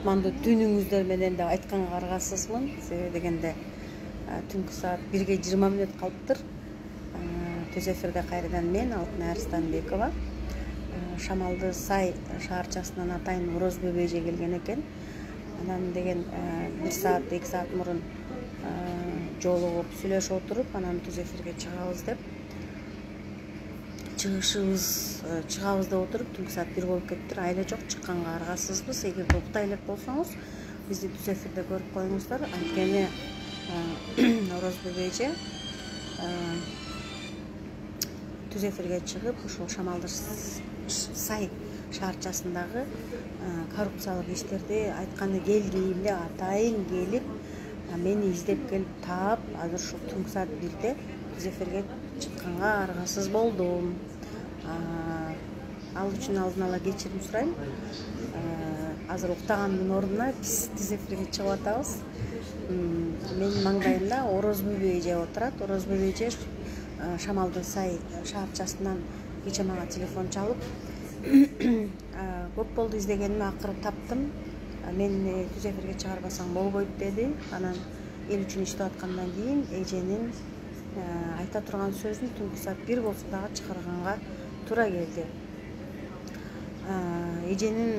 кутмандуу түнүңүздөр менен деп айтканга каргасызмын. Себеби дегенде түнкү саат 1:20 мүнөт калыптыр. Түз эфирде кайрадан мен Алтынай Арстанбекова. Шамалды Сай шаарчасынан атайын Орозбек эже келген экен. Анан деген 1 саат 2 саат мурун жолугуп сүйлөшүп отуруп, анан түз эфирге чыгабыз деп отуруп түнкү саат 1 болуп кетиптир. Айла жок, чыкканга аргасызбыз. Эгерде уктай элек болсоңуз, бизди түз эфирде көрүп коюңуздар. Анткени Орозбек эже түз эфирге чыгып, ушул Шамалды Сай шаарчасындагы коррупциялык иштерди айтканы келди эле, атайын келип, мени издеп келип таап, азыр ушул түнкү саат 1-де түз эфирге чыкканга аргасыз болдум. Ал үчүн алдын ала кечирим сурайм. Азыр уктагандын ордуна биз түз эфирге чыгып атабыз. Менин маңдайымда Орозбек эже отурат. Орозбек эже Шамалды Сай шаарчасынан кече мага телефон чалып, көп болду издегениме, акыры таптым. Мени түз эфирге чыгарбасаң болбойт деди. Анан эл үчүн иштеп аткандан кийин эженин айта турган сөзүн түнкү саат 1 болсо дагы чыгарганга туура келди. Эженин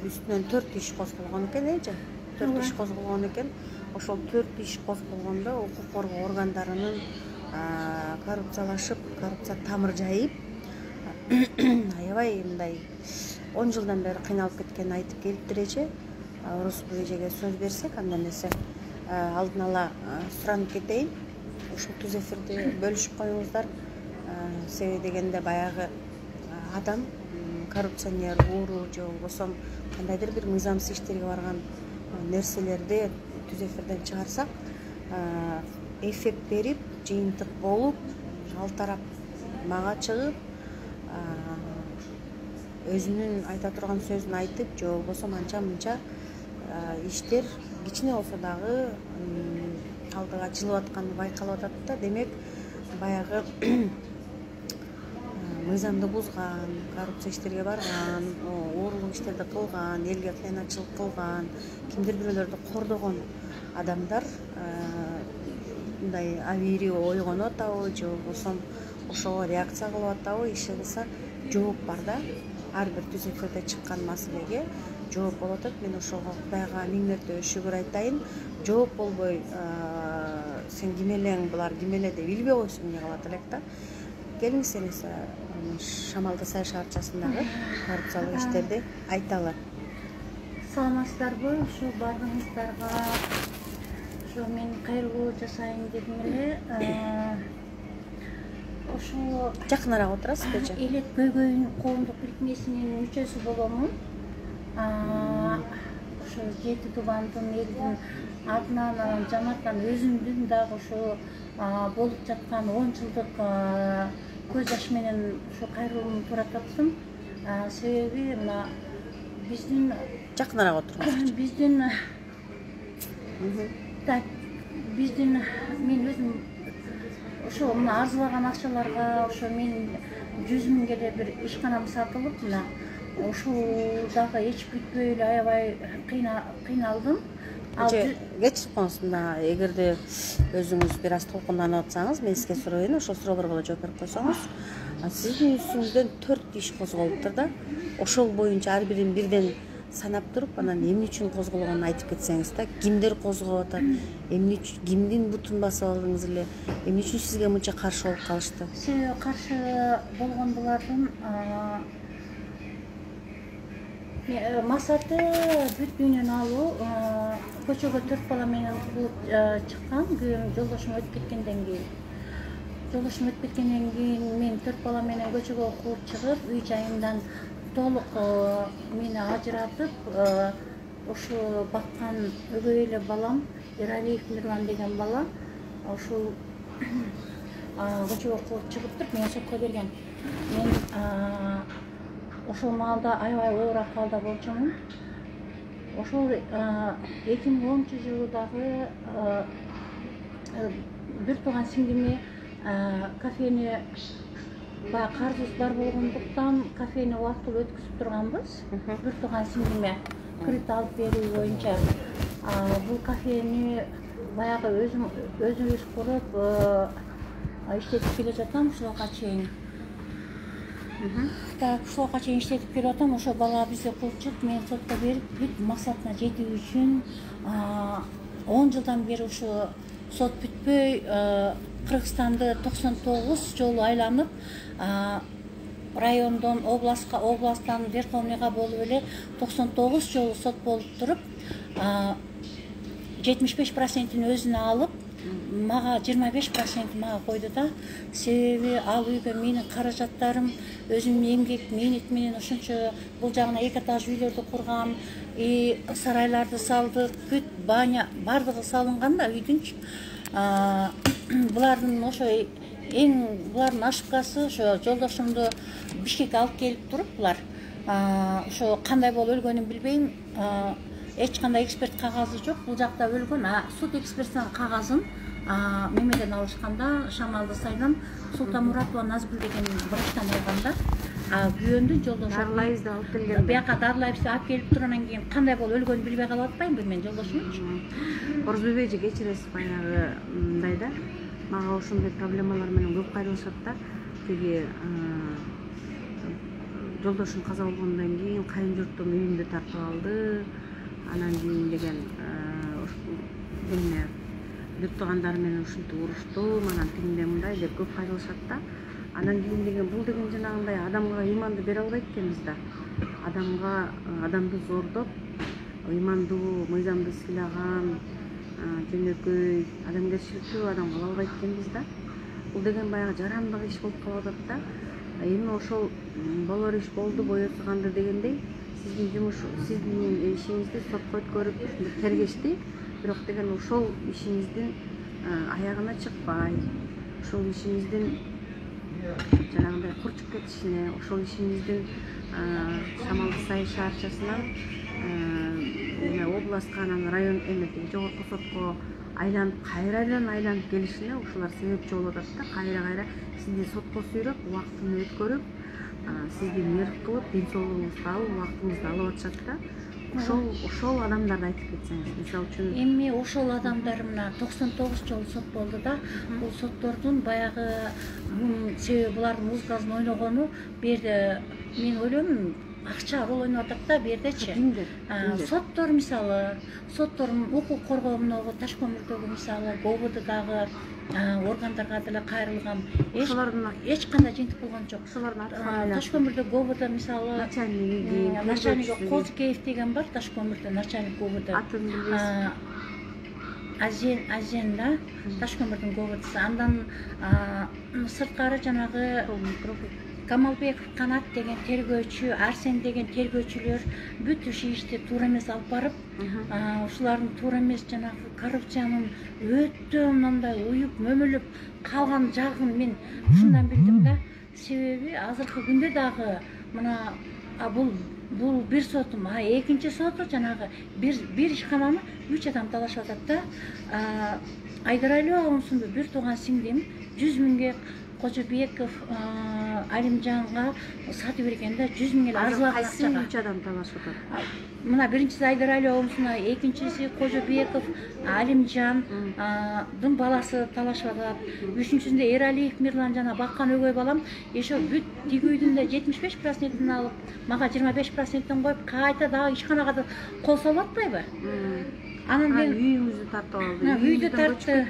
үстүнөн 4 иш козголгон экен, эже. 4 иш козголгон экен. Ошол 4 иш козголгондо укук коргоо органдарынын коррупциялашып, коррупция тамыр жайып, аябай мындай 10 жылдан бери кыйналып кеткенин айтып келиптир эже. Орозбек эжеге сөз берсек, анда эмесе алдын ала суранып кетейин. Ушул түз эфирди бөлүшүп коюңуздар. Себеби дегенде баягы адам коррупционер, ууру же болбосо кандайдыр бир мыйзамсыз иштерге барган нерселерди түз эфирден чыгарсак, эффект берип, жыйынтык болуп, ал тарап мага чыгып, өзүнүн айта турган сөзүн айтып, же болбосо манча-мынча иштер кичине болсо дагы алдыга жылып атканы байкалып атат да. Демек, баягы мыйзамды бузган, коррупция иштерге барган, уурулук иштерди кылган, элге кыянатчылык кылган, кимдир бирөөлөрдү кордогон адамдар мындай абийири ойгонуп атабы, же болбосо ошого реакция кылып атабы, иши кылса жооп бар да. Ар бир түз эфирде чыккан маселеге жооп болуп атат. Мен ошого Кудайга 1000 мәртебе шүгүр айтайын. Жооп болбой, сен ким элең, булар ким эле деп билбей койсо эмне кылат элек да. Келиңиз элесе Шамалды Сай шаарчасындагы коррупциялык иштерди айталы. Саламатсыздарбы? Ушу бардыгыңыздарга мен кайрылуу жасайын дедим эле. Ошо жакыныраак отурасыз беже? Элек Көйгөйүн коомдук бирикмесинин мүчөсү боломун. Ошо 7 тубандын элдин атынан, анан жамааттан өзүмдүн дагы ошо болуп жаткан 10 жылдык көз жаш менен ошо кайрылууну туура таптым. Себеби мына биздин жакыныраак отуруңуз. Биздин мен өзүм ошо мына арзылаган акчаларга ошо мен 100 000 эле бир ишканам сатылып, мына ошол дагы эч бүтпөй эле аябай кыйналдым. Кечирип коңуз, мына эгерде өзүңүз бир аз толкунданып атсаңыз, мен сизге сурайын, ошол суроолорго жооп берип койсоңуз. Сиздин үстүңүздөн 4 иш козголуптур да. Ошол боюнча ар бирин бирден санап туруп, анан эмне үчүн козголгонун айтып кетсеңиз да, кимдер козгоп атат, эмне үчүн, кимдин бутун басып алдыңыз эле, эмне үчүн сизге мынча каршы болуп калышты? Себеби каршы болгон булардын максаты бүт үйүнөн алуу. Көчөгө 4 бала менен кууп чыккан, күйөөм жолдошум өтүп кеткенден кийин мен 4 бала менен көчөгө кууп чыгып, үй жайымдан толук мени ажыратып, ошо баккан өгөй эле балам Эралиев Мирлан деген бала ошол көчөгө кууп чыгыптыр, мени сотко берген. Мен ошол маалда аябай оор акыбалда болчумун. Ошол 2010-жылы дагы бир тууган сиңдиме кафени карызыбыз бар болгондуктан кафени убактылуу өткүзүп турганбыз. Бир тууган сиңдиме кредит алып берүү боюнча бул кафени баягы өзүбүз куруп иштетип келе жатам ушуга чейин. Так, ушуга чейин иштетип келип атам. Ошо бала бизде кулчук, мен сотко берип, бүт максатына жетүү үчүн 10 жылдан бери ушу сот бүтпөй Кыргызстанды 99 жолу айланып, райондон областтан Верховныйга болуп эле 99 жолу сот болуп туруп, 75%-ин өзүнө алып, мага 25% мага койду да. Себеби ал үйгө менин каражаттарым, өзүмдүн эмгек мээнет менен ошончо бул жагына 2 этаж үйлөрдү кургам, сарайларды салдык, бүт баня бардыгы салынган да үйдүнчү. Булардын ошо булардын ошибкасы ошо жолдошумду Бишкекке алып келип туруп, булар ошо кандай болуп өлгөнүн билбейм. Эч кандай эксперт кагазы жок. Бул жакта өлгөн, суд экспертинин кагазын мемеден алышканда, Шамалды Сайдан Султанмуратова Назгүл деген врачтан алган да. Күйөөндүн жолдошу Дарылайбызды алып келген. Бияка дарылайбызды алып келип тургандан кийин кандай болуп өлгөнүн билбей калып атпайбы мен жолдошумчу. Орозбек эже кечиресиз, баягы мындай да. Мага ошондой проблемалар менен көп кайрылышат да. Тиги жолдошум каза болгондон кийин кайын журтум үйүндү тартып алды. Анан кийин деген эмне бүт туугандар менен ушинтип уруштум, анан тигиндей мындай деп көп кайрылышат да. Анан кийин деген бул деген жанагындай адамга ыйманды бере албайт экенбиз да. Адамды зордоп, ыймандуу, мыйзамды сыйлаган, жөнөкөй, адамгерчиликтүү адам кыла албайт экенбиз да. Бул деген баягы жарандык иш болуп калып атат да. Эми ошол болор иш болду, боёсу канды дегендей, сиздин ишиңизди сотко өткөрүп тергешти, бирок деген ошол ишиңиздин аягына чыкпай, ошол ишиңиздин жанагындай курчуп кетишине, ошол ишиңиздин Шамалды Сай шаарчасынан областка, анан район жогорку сотко айланып келишине ушулар себепчи болуп атат да. Кайра сизди сотко сүйрөп, убактыны өткөрүп, сизди нерв кылып, ден соолугуңузду алып, убактыңызды алып атышат да. Ошол адамдарды айтып кетсеңиз, мисалы үчүн. Эми ошол адамдар мына 99 жолу сот болду да. Бул соттордун баягы себеби булардын музыкасын ойногону бу жерде мен ойлойм акча рол ойноп атат да бу жердечи. Соттор мисалы, укук коргооногу, Ташкөмүрдөгү мисалы, ГОБУдагы органдарга деле кайрылган. Эч кандай жыйынтык болгон жок. Ошолордун аты Ташкөмүрдө ГОБУда мисалы начальник Козыкеев деген бар, Ташкөмүрдө начальник ГОБУда. Атын билбейсизби? Азен да, Ташкөмүрдүн ГОБУдусу. Андан сырткары жанагы Камалбеков Канат деген тергөөчү, Арсен деген тергөөчүлөр бүт ушул ишти туура эмес алып барып, ушулардын туура эмес жанагы коррупциянын өтө мындай уюп мөмөлөп калган жагын мен ушундан билдим да. Себеби азыркы күндө дагы мына бул бир сотум, экинчи соту жанагы бир ишкананы 3 адам талашып атат да. Айдаралуу Алымсунду бир тууган сиңдим 100 миңге Кожобеков Алимжанга сатып берген да, 100 миң эле арзылап акчага. Кайсы 3 адам талашып атат? Мына биринчиси Айдаралуу Алымсуна, экинчиси Кожобеков Алимжандын баласы талашып атат. Үчүнчүсүндө Эралиев Мирлан жана баккан өгөй балам ошо бүт тиги үйдүн да 75%-ин алып, мага 25%-ин коюп, кайта дагы ишканага да кол салып атпайбы? Анан мен үйүңүздү тартып алды. Үйдү тартты.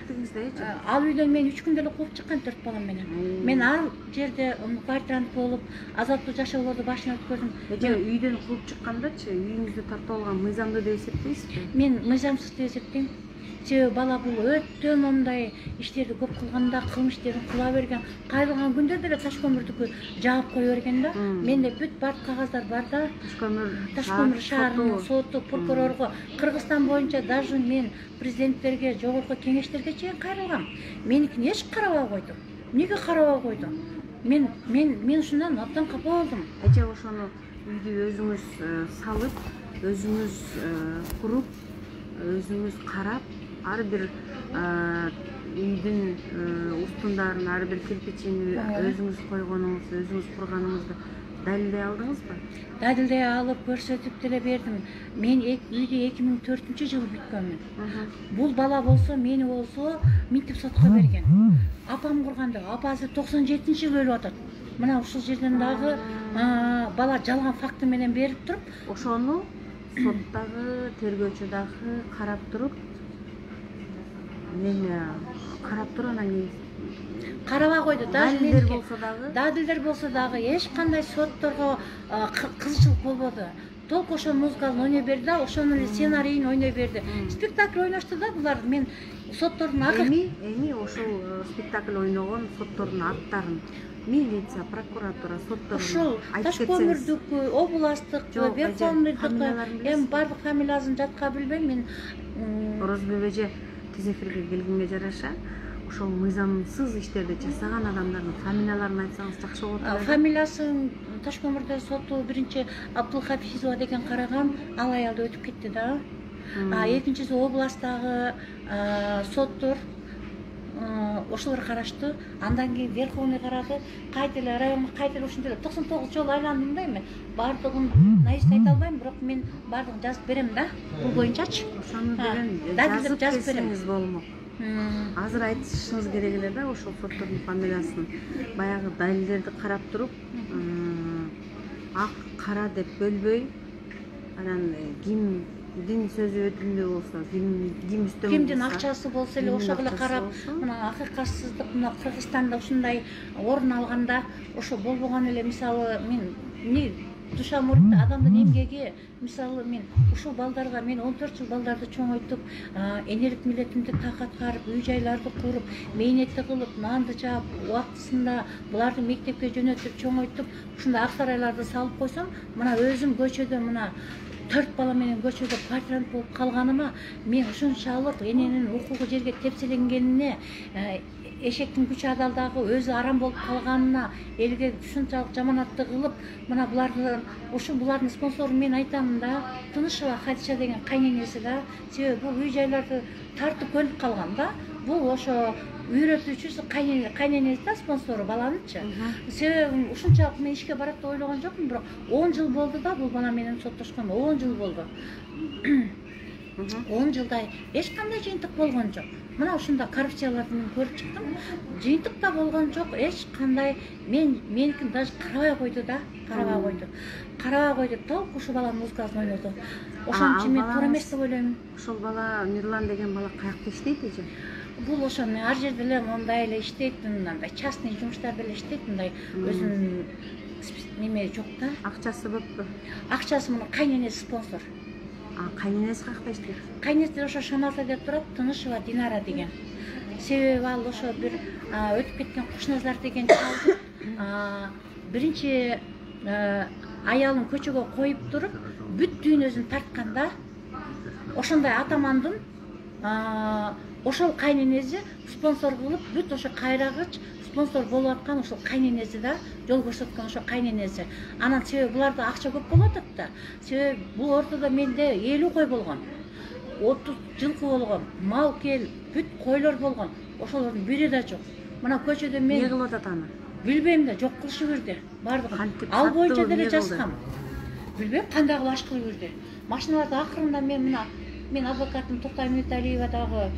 Ал үйдөн мен 3 күндө эле кууп чыккан 4 балам менен. Мен ал жерде квартирант болуп, азаттуу жашоолорду башына өткөрдүм. Үйдөн кууп чыккандачы, үйүңүздү тартып алган мыйзамдуу деп эсептейсизби? Мен мыйзамсыз деп эсептейм. Себеби бала бул өтө мындай иштерди көп кылганда, кылмыш иштерин кыла берген, кайрылган күндөрдө эле Ташкөмүрдүкү жаап кое берген да. Менде бүт бар кагаздар бар да. Ташкөмүр шаарынын соту, прокурорго, Кыргызстан боюнча даже мен президенттерге, жогорку кеңештерге чейин кайрылгам. Меникини эч карабай койду. Эмнеге карабай койду? Мен ушундан абдан капа болдум. Эже ошону үйдү өзүңүз салып, өзүңүз куруп, өзүңүз карап, ар бир үйдүн устундарын, ар бир кирпичин өзүңүз койгонуңузду, өзүңүз курганыңызды далилдей алдыңызбы? Далилдей алып көрсөтүп деле бердим. Мен үйдө 2004-жылы бүткөнмүн. Бул бала болсо, мени болсо минтип сотко берген. Апам курганда, апа азыр 97-жылы өлүп атат. Мына ушул жерден дагы бала жалган факты менен берип туруп, Ошону соттагы, тергөөчү дагы карап туруп, анан кийин карабай койду. Далилдер болсо дагы эч кандай сотторго кызыкчылык болбоду. Толку ошо музыканы ойной берди да, ошонун эле сценарийин ойной берди. Спектакль ойношту да булар. Мен соттордун эми ошол спектакль ойногон соттордун аттарын милиция, прокуратура, соттордун ушул Ташкөмүрдүк, областтык, Верховныйдык, эми бардык фамилиясын жатка билбейм мен. Орозбек эже тез эфирге келгенге жараша ошол мыйзамсыз иштерди жасаган адамдардын фамилияларын айтсаңыз жакшы болот эле. Фамилиясын Ташкөмүрдө соту биринчи Абдулхафизова деген караган, ал аялды өтүп кетти да. Экинчиси областтагы соттор ошолор карашты. Андан кийин Верховный карады. Кайта эле районго кайта эле ушинтип 99 жолу айландым да эми. Бардыгын наист айта албайм, бирок мен бардыгын жазып берем да. Бул боюнчачы. Ошону деген жазып берсеңиз болмок. Азыр айтышыңыз керек эле да ошол соттордун фамилиясын. Баягы далилдерди карап туруп, ак кара деп бөлбөй, анан кимдин сөзү өтүмдүү болсо, ким үстөмө кимдин акчасы болсо эле ошого эле карап, мына акыйкатсыздык мына Кыргызстанда ушундай орун алганда, ошо болбогон эле. Мисалы мен душа муритте адамдын эмгеги, мисалы мен ушул балдарга, мен 14 жыл балдарды чоңойтуп, энелик милдетимди такаткарып, үй жайларды куруп, мээнетти кылып, нанды жаап, убактысында буларды мектепке жөнөтүп, чоңойтуп, ушундай ак сарайларды салып койсом, мына өзүм көчөдө мына 4 бала менен көчөдө квартирант болуп калганыма, мен ушунчалык эненин укугу жерге тепселенгенине, эшектин күчү адалдагы өзү арам болуп калганына, элге ушунчалык жаманатты кылып, мына булардын спонсору мен айтамын да, Тынышева Хадиша деген кайненеси да, себеби бул үй жайларды тартып көнүп калган да. Бул ошо үйрөтүүчүсү кайненеси да, спонсору баланычы. Себеби ушунчалык мен ишке барат деп ойлогон жокмун, бирок 10 жыл болду да бул бала менен соттошконыма, 10 жыл болду. 10 жылдай эч кандай жыйынтык болгон жок. Мына ушунда коррупцияларды мен көрүп чыктым. Жыйынтык да болгон жок, эч кандай. Меникин даже карабай койду да, карабай койду. Толку ушул баланын музыкасын ойноду. Ошон үчүн мен туура эмес деп ойлойм. Ошол бала, Мирлан деген бала каякта иштейт эже? Бул ошо ар жерде эле мондай эле иштейт, мындай частный жумуштарда эле иштейт, мындай өзүнүн неме жок да. Акчасы болуппу? Акчасы муну кайненеси спонсор. Кайненеси каякта иштейт? Кайненеси ошо Шамалда турат, Тынышева Динара деген. Себеби ал ошо бир өтүп кеткен Кушназар деген чалды. Биринчи аялын көчөгө коюп туруп, бүт дүйнөсүн тартканда, ошондой атамандын ошол кайненеси спонсор кылып, бүт ошо кайрагыч спонсор болуп аткан ошол кайненеси да, жол көрсөткөн ошо кайненеси. Анан себеби буларда акча көп болуп атат да. Себеби бул ортодо менде 50 кой болгон, 30 жылкы болгон, мал кел, бүт койлор болгон. Ошолордун бири да жок. Мына көчөдө мен эмне кылып атат аны? Билбейм да, жок кылышы бирди. Бардыгын ал боюнча деле жазгам. Билбейм кандай кылып аш кылып бирди. Машиналарды акырында мен адвокатым Токтай Мөталиева дагы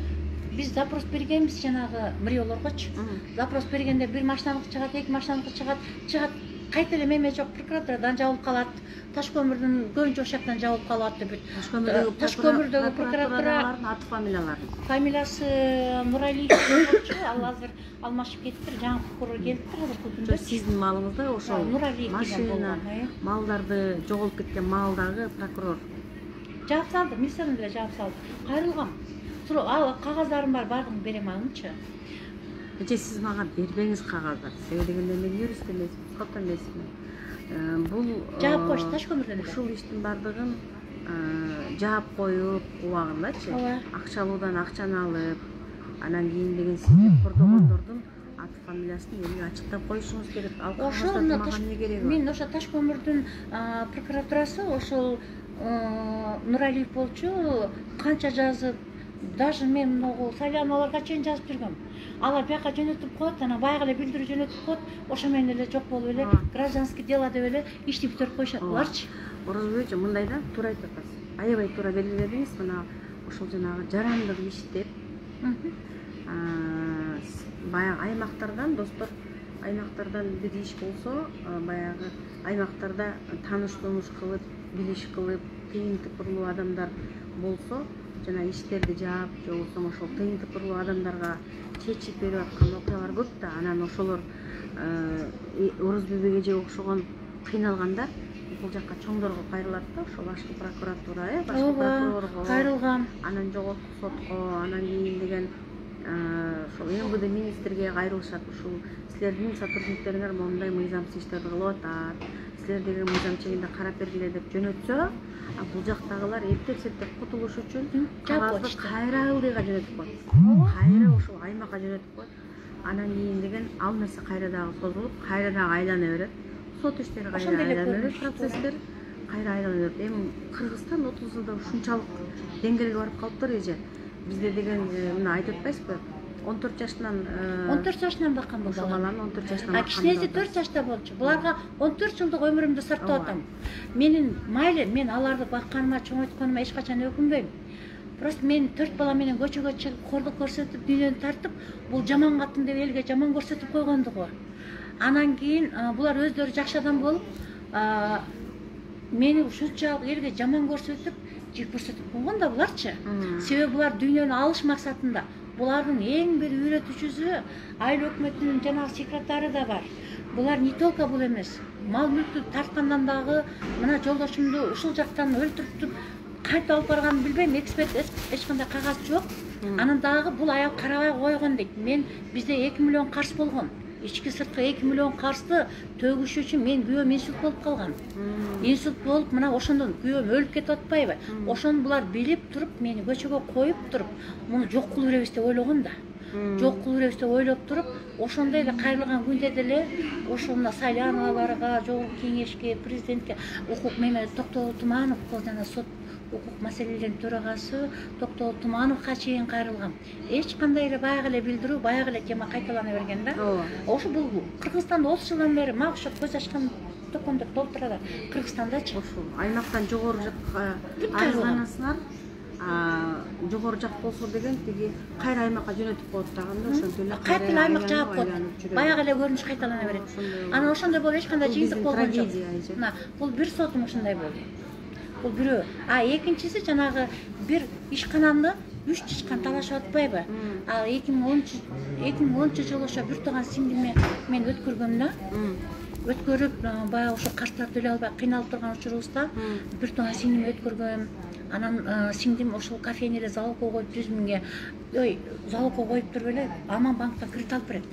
биз запрос бергенбиз жанагы мыриолоргочу. Запрос бергенде бир машинаныкы чыгат, эки машинаныкы чыгат. Кайта эле меме жок, прокуратурадан жабылып калат. Ташкөмүрдүн көбүнчө жактан жабылып калып атты бүт. Ташкөмүрдөгү прокуратуралардын аты фамилиялары. Фамилиясы Нуралиев болчу, ал азыр алмашып кеттир, жаңы прокурор келиптир азыркы күндө. Сиздин малыңызда ошол Нуралиев деген болгон. Малдарды жоголуп кеткен малдагы прокурор жаап салды, милициядан деле жаап салды. Кайрылгам. Ал кагаздарым бар, бардыгын берем алыңчы. Эже сиз мага бербеңиз кагаздар. Себеби дегенде мен юрист эмесмин, сот эмесмин. Бул жаап коюш Ташкөмүрдөн. Ушул иштин бардыгын жаап коюп, убагындачы. Акчалуудан акчаны алып, анан кийин деген сизди кордогондордун аты фамилиясын элге ачыктап коюшуңуз керек. Ал кагаздар мага эмне кереги бар? Мен ошо Ташкөмүрдүн прокуратурасы ошол Нуралиев болчу, канча жазып, даже мен могу Сайлановаларга чейин жазып жүргөм. Алар бияка жөнөтүп коет, анан баягы эле билдирүү жөнөтүп коет, ошо менен эле жок болуп эле гражданский дело деп эле ишти бүтүрүп коюшат. Буларчы Орозбойчу мындай да, туура айтып атасыз. Аябай туура белгиледиңиз. Мына ошол жанагы жарандык иштеп, баягы аймактардан, достор, аймактардан бир иш болсо, баягы аймактарда тааныш-тунуш кылып, билиш кылып, кыйын тыпырлуу адамдар болсо, жана иштерди жаап, же болбосо ошол кыйын тыпырлуу адамдарга чечип берип аткан окуялар көп да. Анан ошолор Орозбек эже окшогон кыйналгандар бул жакка чоңдорго кайрылат да, ошол башкы прокуратура, башкы прокурорго кайрылган, анан жогорку сотко, анан кийин деген ошол МВД министрге кайрылышат. Ушул силердин сотрудниктериңер моундай мыйзамсыз иштерди кылып атат, силер деген мыйзам чегинде карап бергиле деп жөнөтсө, бул жактагылар эптеп-септеп кутулуш үчүн кагазды кайра ылдыйга жөнөтүп коет. Кайра ошол аймакка жөнөтүп коет. Анан кийин деген ал нерсе кайра дагы созулуп, кайра дагы айлана берет. Сот иштери кайра айлана берет, процесстер кайра айлана берет. Эми Кыргызстан 30 жылда ушунчалык деңгээлге барып калыптыр эже. Бизде деген мына айтып атпайсызбы? 14 жашынан баккан болду. Ошол баланы 14 жашынан баккан. Кичинеси 4 жашта болчу. Буларга 14 жылдык өмүрүмдү сарптап атам. Менин майли, мен аларды бакканыма, чоңойтконыма эч качан өкүнбөйм. Просто мен 4 бала менен көчөгө чыгып, корлук көрсөтүп, дүйнөнү тартып, бул жаман катын деп элге жаман көрсөтүп койгондугу. Анан кийин булар өздөрү жакшы адам болуп, мени ушунчалык элге жаман көрсөтүп, жек көрсөтүп койгон да буларчы. Себеби булар дүйнөнү алыш максатында. Булардын эң бир үйрөтүүчүсү айыл өкмөтүнүн жанагы секретары да бар. Булар не только бул эмес, мал мүлктү тарткандан дагы мына жолдошумду ушул жактан өлтүрүп кайта алып барганын билбейм, эксперт эч кандай кагаз жок. Анан дагы бул аял карабай койгон дейт. Мен бизде 2 миллион карыз болгон. Ички сырткы 2 миллион карызды төгүш үчүн мен күйөөм инсульт болуп калган. Инсульт болуп, мына ошондон күйөөм өлүп кетип атпайбы? Ошону булар билип туруп, мени көчөгө коюп туруп, муну жок кылып беребиз деп ойлогон да. Жок кылып беребиз деп ойлоп туруп, ошондой эле кайрылган күндө деле ошол мына Сайлановаларга, Жогорку Кеңешке, президентке, укук Мемет Токтогул Туманов, жана сот укук маселелеринин төрагасы Токтогул Тумановго чейин кайрылгам. Эч кандай эле баягы эле билдирүү, баягы эле тема кайталана берген да. Ошо бул Кыргызстанда 30 жылдан бери мага ошо көз ачкан токондоп толтурат. Кыргызстандачы ошол аймактан жогору жакка арызданасыңар. Жогору жак болсо деген тиги кайра аймакка жөнөтүп коет дагында, ошентип эле кайра аймак жаап коет. Баягы эле көрүнүш кайталана берет. Анан ошондой болуп эч кандай жыйынтык болгон жок. Мына бул бир сотум ушундай болду. Бул бирөө. Экинчиси жанагы бир ишкананы 3 чычкан талашып атпайбы? 2010 жылы ошо бир тууган сиңдиме мен өткөргөм да. Өткөрүп, баягы ошо карштарды төлөй албай кыйналып турган учурубузда бир тууган сиңдиме өткөргөм. Анан сиңдим ошол кафени эле залогко коюп 100 миңге, залогко коюп туруп эле Аман банктан кредит алып берет.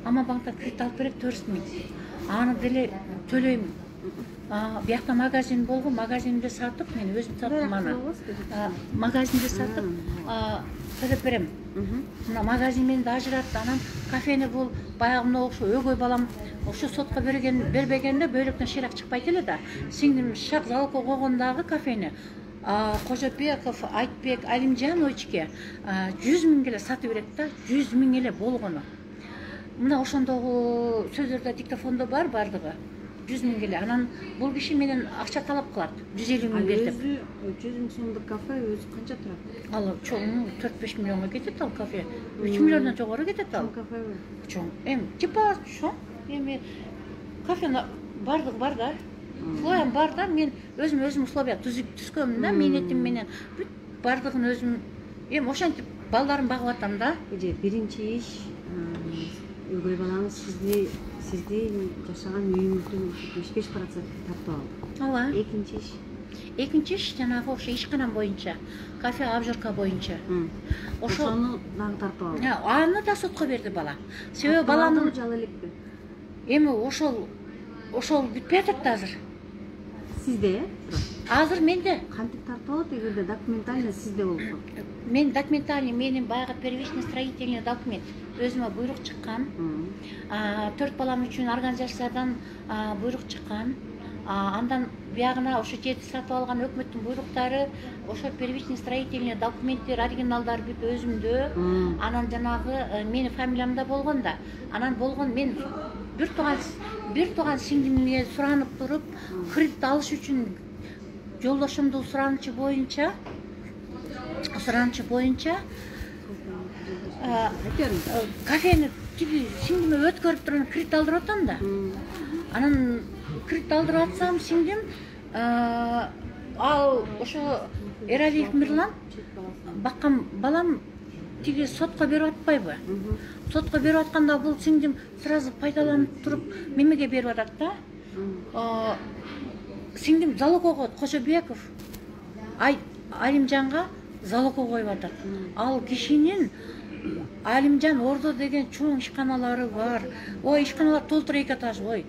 Аман банктан кредит алып берет 400 миң. Аны деле төлөйм. Биякта магазин болгон, магазинде сатып, мен өзүм саттым аны. Магазинде сатып, төлөп берем. Мына магазин менен да ажыратты. Анан кафени бул баягы мына ошо өгөй балам ошо сотко бербегенде бөйлөктөн шыйрак чыкпайт эле да. Сиңдим шак залогко койгондагы кафени Кожобеков, Айтбек, Алимжановичке 100 миңге эле сатып берет да, 100 миң эле болгону. Мына ошондогу сөздөрдө диктофондо бар бардыгы. 100 миң эле. Анан бул киши менен акча талап кылат. 150 миң бер деп. 100 миң сомдук кафе өзү канча турат? Ал чоң 4-5 миллионго кетет ал кафе. 3 миллиондон жогору кетет ал. Чоң кафеби? Чоң. Типа чоң. Эми кафе бардыгы бар да. Условиям бар да. Мен өзүм условия түзгөм да, менетим менен. Бүт бардыгын өзүм ошентип балдарым багып атам да. Биринчи иш өгөй балаңыз сизди жашаган үйүңүздүн 75% тартып алды. Ооба. Экинчи иш жанагы ошо ишканам боюнча, кафе обжорка боюнча. Ошону дагы тартып алды. Аны да сотко берди бала. Себеби баланын жала элекпи? Эми ошол бүтпөй атат да азыр. Сизде? Азыр менде. Кантип тартып алат эгерде документально сизде болсо? Мен документальный, менин баягы первичный строительный документ. Өзүмө буйрук чыккан. 4 балам үчүн организациядан буйрук чыккан. Андан биягына ошо жерди сатып алган өкмөттүн буйруктары, ошо первичный строительный документтер, оригиналдар бүт өзүмдө. Анан жанагы менин фамилиямда болгон да. Анан болгон мен бир тууган сиңдимге суранып туруп, кредит алыш үчүн жолдошумдун суранычы боюнча кафени тиги сиңдиме өткөрүп туруп кредит алдырып атам да. Анан кредит алдырып атсам сиңдим ал ошо Эралиев Мирлан баккан балам тиги сотко берип атпайбы? Сотко берип атканда бул сиңдим сразу пайдаланып туруп мемеге берип атат да. Сиңдим залогого Кожобеков Алимжанга залогго коюп атат. Ал кишинин Алимжан Ордо деген чоң ишканалары бар. Ой, ишканалар толтура 2 этаж. Ой,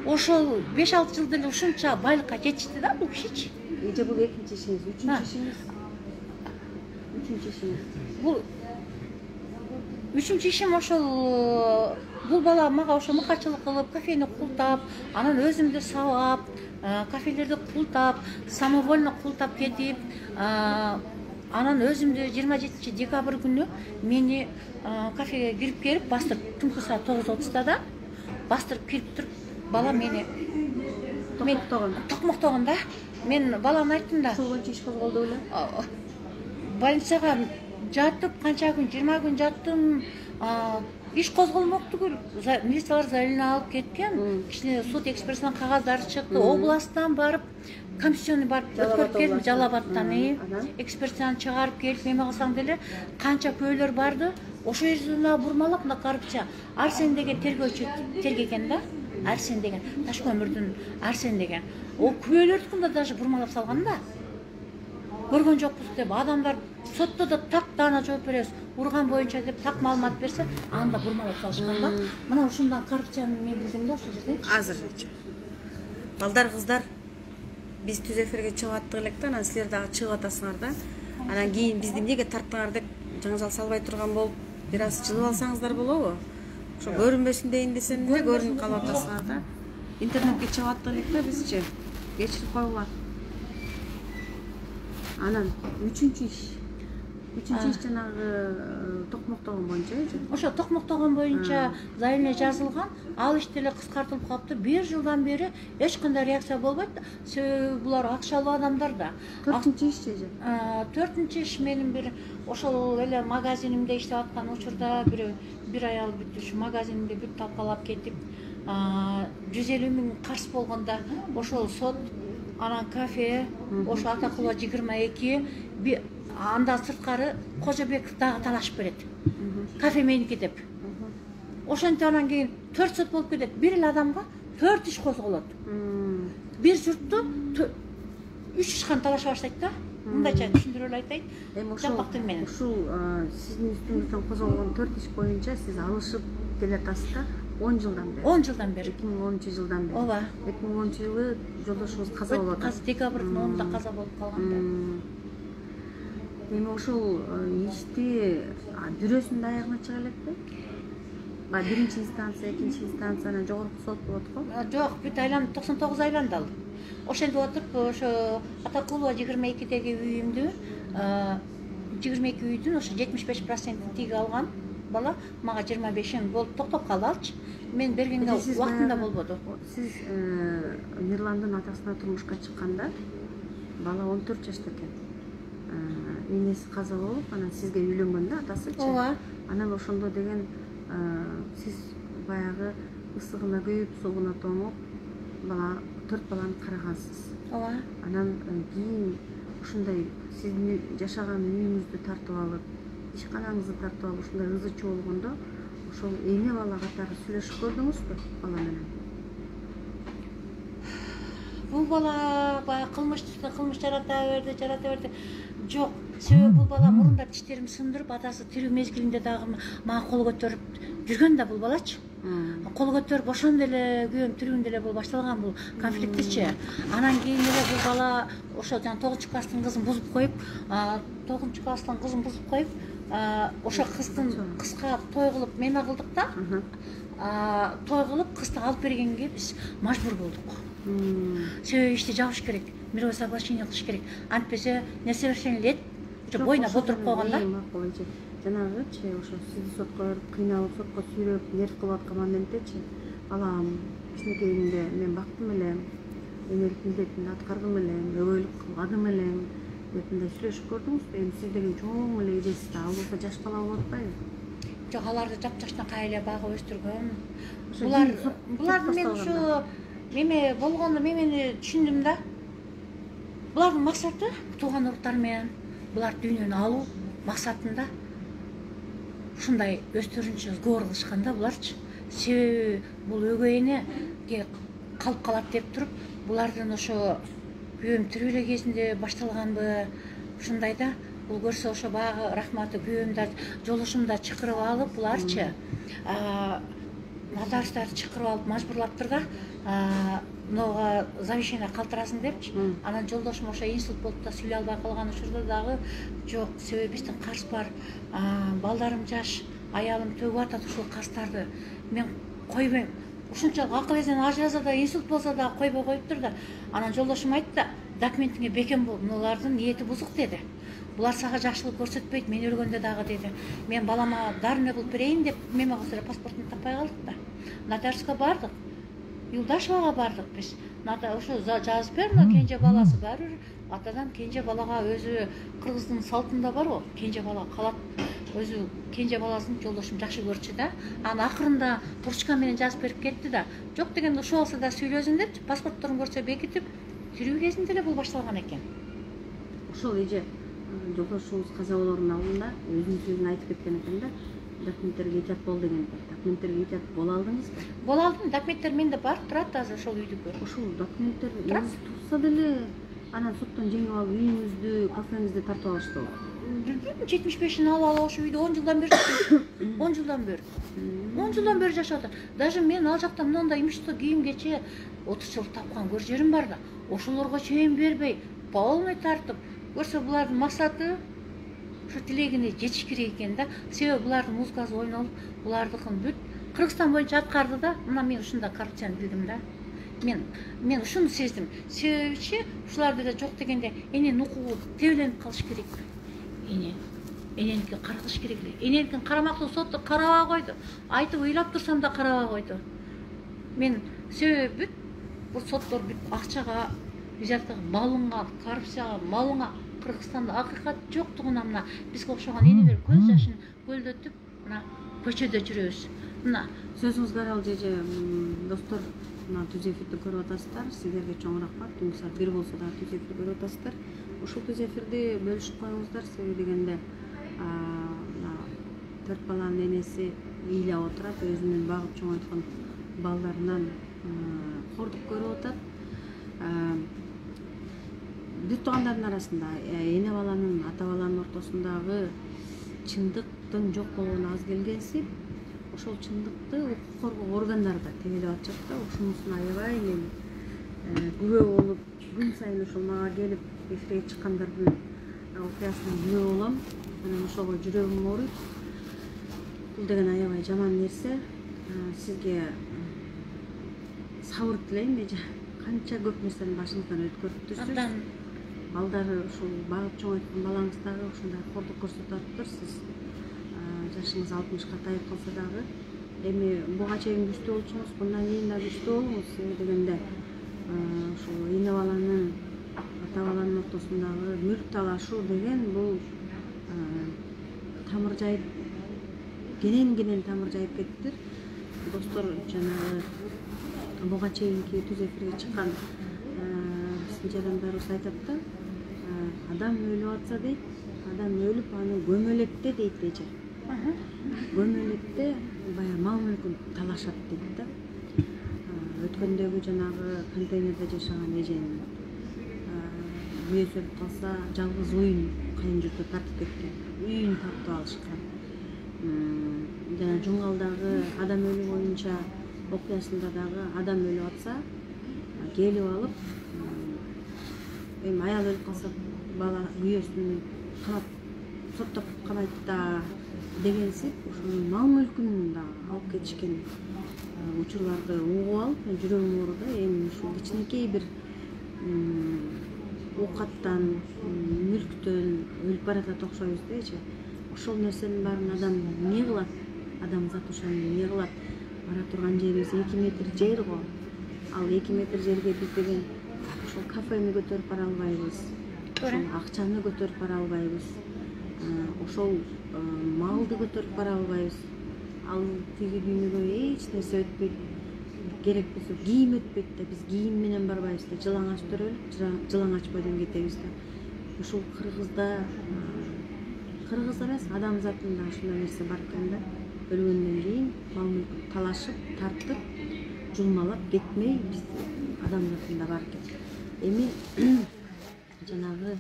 ошол 5-6 жылда эле ушунча байлыкка жетишти да бул кишичи. Эже бул экинчи ишиңиз, үчүнчү ишиңиз? Үчүнчү ишиңиз. Бул үчүнчү ишим ошол бул бала мага ошо мыкачылык кылып, кафени култап, анан өзүмдү сабап, кафелерди култап, самовольно култап кетип, анан өзүмдү 27 декабрь күнү мени кафеге кирип келип, бастырып түнкү саат 9:30 да бастырып кирип туруп, бала мени токмоктогон да. Мен баланы айттым да. Ошол боюнча иш козголду беле? Больницага жаттып, канча күн, 20 күн жаттым. Иш козголмок түгүл, милициялар залына алып кеткен. Кичине суд экспрессинин кагаздары чыкты. Областтан барып, комиссионный барып өткөрүп келдим, Жалал-Абадтан. Экспрессияны чыгарып келип, неме кылсаң деле канча көйлөр барды. Ошо жерде бурмалап, мына коррупция. Арсен деген тергөөчү тергеген да. Арсен деген, Ташкөмүрдүн Арсен деген. О күбөлөрдүкүн да даже бурмалап салган да. Көргөн жокпуз деп адамдар сотто да так даана жооп беребиз. Урган боюнча деп так маалымат берсе, анда бурмалап салышкан да. Мына ушундан коррупцияны мен билдим да ошол жерде. Азырчы. Балдар, кыздар, биз түз эфирге чыгып аттык элек да, анан силер дагы чыгып атасыңар да. Анан кийин бизди эмнеге тарттыңар деп жаңжал салбай турган болуп, бир аз чыгып алсаңыздар болобу? Ошо көрүнбөсүн дейин десем деле көрүнүп калып атасыңар да. Интернетке чыгып аттык элек да бизчи. Кечирип койгула. Анан үчүнчү иш жанагы токмоктогон боюнча эже. Ошо токмоктогон боюнча заявление жазылган, ал иш деле кыскартылып калыптыр. 1 жылдан бери эч кандай реакция болбойт. Себеби булар акчалуу адамдар да. 4-нчү иш эже. 4-нчү иш менин бир ошол эле магазинимде иштеп аткан учурда бир аял бүт ушу магазинимде бүт талкалап кетип, 150 000 карыз болгондо ошол сот, анан кафе, ошо Атакулова 22, андан сырткары Кожобеков дагы талашып берет. Кафе меники деп. Ошентип анан кийин 4 сот болуп кетет. Бир эле адамга 4 иш козголот. Бир журтту 3 ишкан талаша баштайт да. Мындайча түшүндүрүп эле айтайын. Жапак тил менен. Ушул сиздин үстүңүздөн козголгон 4 иш боюнча сиз алышып келатасыз да 10 жылдан бери. 10 жылдан бери. 2010-жылдан бери. Ооба. 2010-жылы жолдошуңуз каза болуп атат. Декабрдын 10-унда каза болуп калган да. Эми ошол ишти бирөөсүндө аягына чыга элекпи? Биринчи инстанция, экинчи инстанция, анан жогорку сот болот го? Жок, бүт айланып 99 айланды ал. Ошентип отуруп, ошо Атакулова 22деги үйүмдү, 22 үйдүн ошо 75% тиги алган бала, мага 25 болуп токтоп калды алчы. Мен бергенге убактында болбоду. Сиз Мирландын атасына турмушка чыкканда бала 14 жашта экен. Энеси каза болуп, анан сизге үйлөнгөн да атасычы. Ооба. Анан ошондо деген сиз баягы ысыгына күйүп, сугуна тоңуп, бала 4 баланы карагансыз. Ооба. Анан кийин ушундай сиздин жашаган үйүңүздү тартып алып, ишканаңызды тартып алып, ушундай ызы-чуу болгондо, ошол эне бала катары сүйлөшүп көрдүңүзбү бала менен? Бул бала баягы кылмыш жарата берди. Жок, себеби бул бала мурунда тиштерин сындырып, атасы тирүү мезгилинде дагы мага кол көтөрүп жүргөн да бул балачы. Кол көтөрүп ошондо эле күйөөм тирүүндө эле бул башталган бул конфликтичи. Анан кийин эле бул бала ошо жана 9 класстын кызын бузуп коюп, ошо кызга той кылып мема кылдык да. Той кылып кызды алып бергенге биз мажбур болдук. Себеби ишти жабыш керек, мирозоглашение кылыш керек. Антпесе несовершеннолет уже бойна отуруп койгон да. Макул эже жанагычы ошо сизди сотко берип кыйналып, сотко сүйлөп, нерв кылып аткан моменттечи балам кичинекейимде мен бактым элем, энелик милдетин аткардым элем, өгөйлүк кылдым элем деп мындай сүйлөшүп көрдүңүзбү? Эми сиз деген чоң эле эжесиз да, ал болсо жаш бала болуп атпайбы? Жок, аларды жапжашнакай эле багып өстүргөн. Булардын мен ушу неме болгону мени түшүндүм да. Булардын максаты тууган уруктар менен булар дүйнөнү алуу максатында ушундай өздөрүнчө сговор кылышкан да буларчы. Себеби бул өгөй энеге калып калат деп туруп, булардын ошо күйөөм тирүү эле кезинде башталганбы, ушундай да. Бул көрсө ошо баягы рахматы күйөөмдү жолдошумду чакырып алып, буларчы нотариустарды чакырып алып мажбурлаптыр да, мынага завещание калтырасың депчи. Анан жолдошум ошо инсульт болуп да сүйлөй албай калган учурда дагы жок, себеби биздин карыз бар, балдарым жаш, аялым төгүп атат ушул карыздарды. Мен койбойм. Ушунчалык акыл эсен ажыраса да, инсульт болсо да койбой коюптур да. Анан жолдошум айтты, документиңе бекем бол, мунулардын ниети бузук деди. Булар сага жакшылык көрсөтпөйт, мен өлгөндө дагы деди. Мен балама дарме кылып берейин деп меме кылса паспортун таппай калдык да. Нотариуска бардык. Юлдашевага бардык биз. Ошо жазып бер, кенже баласы баары атадан кенже балага өзү кыргыздын салтында бар го. Кенже бала калат. Өзү кенже баласын жолдошум жакшы көрчү да. Анан акырында ручка менен жазып берип кетти да. Жок дегенде ушул болсо да сүйлөсүн депчи, паспортторун көрсө бекитип, тирүү кезинде эле бул башталган экен. Ошол эже жолдошуңуз каза болоордун алдында өзүнүн сөзүн айтып кеткен экен да. Документтерге итят бол деген. Документтерге итят боло алдыңызбы? Боло алдым, документтер менде бар, турат азыр ошол үйдүкү. Ошол документтер турса деле анан соттон жеңип алып үйүңүздү, кафеңизди тартып алыштыбы? 75-ин алып ошо үйдө 10 жылдан бери 10 жылдан бери. 10 жылдан бери жашап атат. Даже мен ал жакта мындай имущество кийим-кече 30 жыл тапкан көр жерим бар да. Ошолорго чейин бербей, полный тартып, көрсө булардын максаты ушу тилегине жетиш керек экен да. Себеби булардын музыкасы ойнолуп, булардыкын бүт Кыргызстан боюнча аткарды да. Мына мен ушунда коррупцияны билдим да. Мен ушуну сездим. Себеби ушулар деле жок дегенде эненин укугу тебеленип калыш керек. Эненики каралыш керек эле. Эненикин карамактуу сотто карабай койду. Айтып ыйлап турсам да карабай койду. Мен себеби бул соттор бүт акчага, бюджеттеги малынга, коррупцияга, малынга Кыргызстанда акыйкат жоктугуна мына бизге окшогон энелер көз жашын көлдөтүп, мына көчөдө жүрөбүз. Мына сөзүңүзгө аралж эже, достор, мына түз эфирди көрүп атасыздар. Сиздерге чоң рахмат. Түнкү саат 1 болсо да түз эфирди көрүп атасыздар. Ушул түз эфирди бөлүшүп коюңуздар. Себеби дегенде мына 4 баланын энеси ыйлап отурат, өзүнүн багып чоңойткон балдарынан кордук көрүп атат. Бүт туугандардын арасында эне баланын, ата баланын ортосундагы чындыктын жок болгону аз келгенсип, ошол чындыкты укук коргоо органдары да тебелеп атышат да. Ушунусун аябай мен күбө болуп, күн сайын ошол мага келип эфирге чыккандардын окуясына күбө болом. Анан ошого жүрөгүм ооруйт. Бул деген аябай жаман нерсе. Сизге сабыр тилейм эже. Канча көп нерсени башыңыздан өткөрүптүрсүз. Балдары ушул багып чоңойткон балаңыз дагы ушундай кордук көрсөтүп атыптыр. Сиз жашыңыз 60ка тайып калса дагы эми буга чейин күчтүү болчуңуз, мындан кийин да күчтүү болуңуз. Себеби дегенде ушул эне баланын, ата баланын ортосундагы мүлк талашуу деген бул тамыр жайып, кенен тамыр жайып кетиптир. Достор, жанагы буга чейинки түз эфирге чыккан биздин жарандарыбыз айтат да, адам өлүп атса дейт, адам өлүп аны көмөлөттө дейт эже. Көмөлөттө баягы мал мүлкүн талашат дейт да. Өткөндөгү жанагы контейнерде жашаган эженин мүйөзү өлүп калса, жалгыз уйун кайын журту тартып кеткен. Үйүн тартып алышкан. Жана Жумгалдагы адам өлүү боюнча окуясында дагы адам өлүп атса, келип алып, эми аял өлүп калса, бала күйөөсүн калап соттоп кабайт да дегенсип, ушунун мал мүлкүн да алып кетишкен учурларды угуп алып жүрөгүм ооруду. Эми ушул кичинекей бир оокаттан, мүлктөн өлүп баратат окшойбуз дечи. Ошол нерсенин баарын адам эмне кылат? Адамзат ошону эмне кылат? Бара турган жерибиз 2 метр жер го. Ал 2 метр жерге биз деген ошол кафени көтөрүп бара албайбыз. Ошол акчаны көтөрүп бара албайбыз. Ошол малды көтөрүп бара албайбыз. Ал тиги дүйнөгө эч нерсе өтпөйт. Керек болсо кийим өтпөйт да, биз кийим менен барбайбыз да, жылаңач төрөлүп, жылаңач бойдон кетебиз да. Ушул кыргыз эмес, адамзатында ушундай нерсе бар экен да. Өлгөндөн кийин мал мүлкү талашып, тартып, жулмалап кетмей биз адамзатында бар экен. Эми жанагы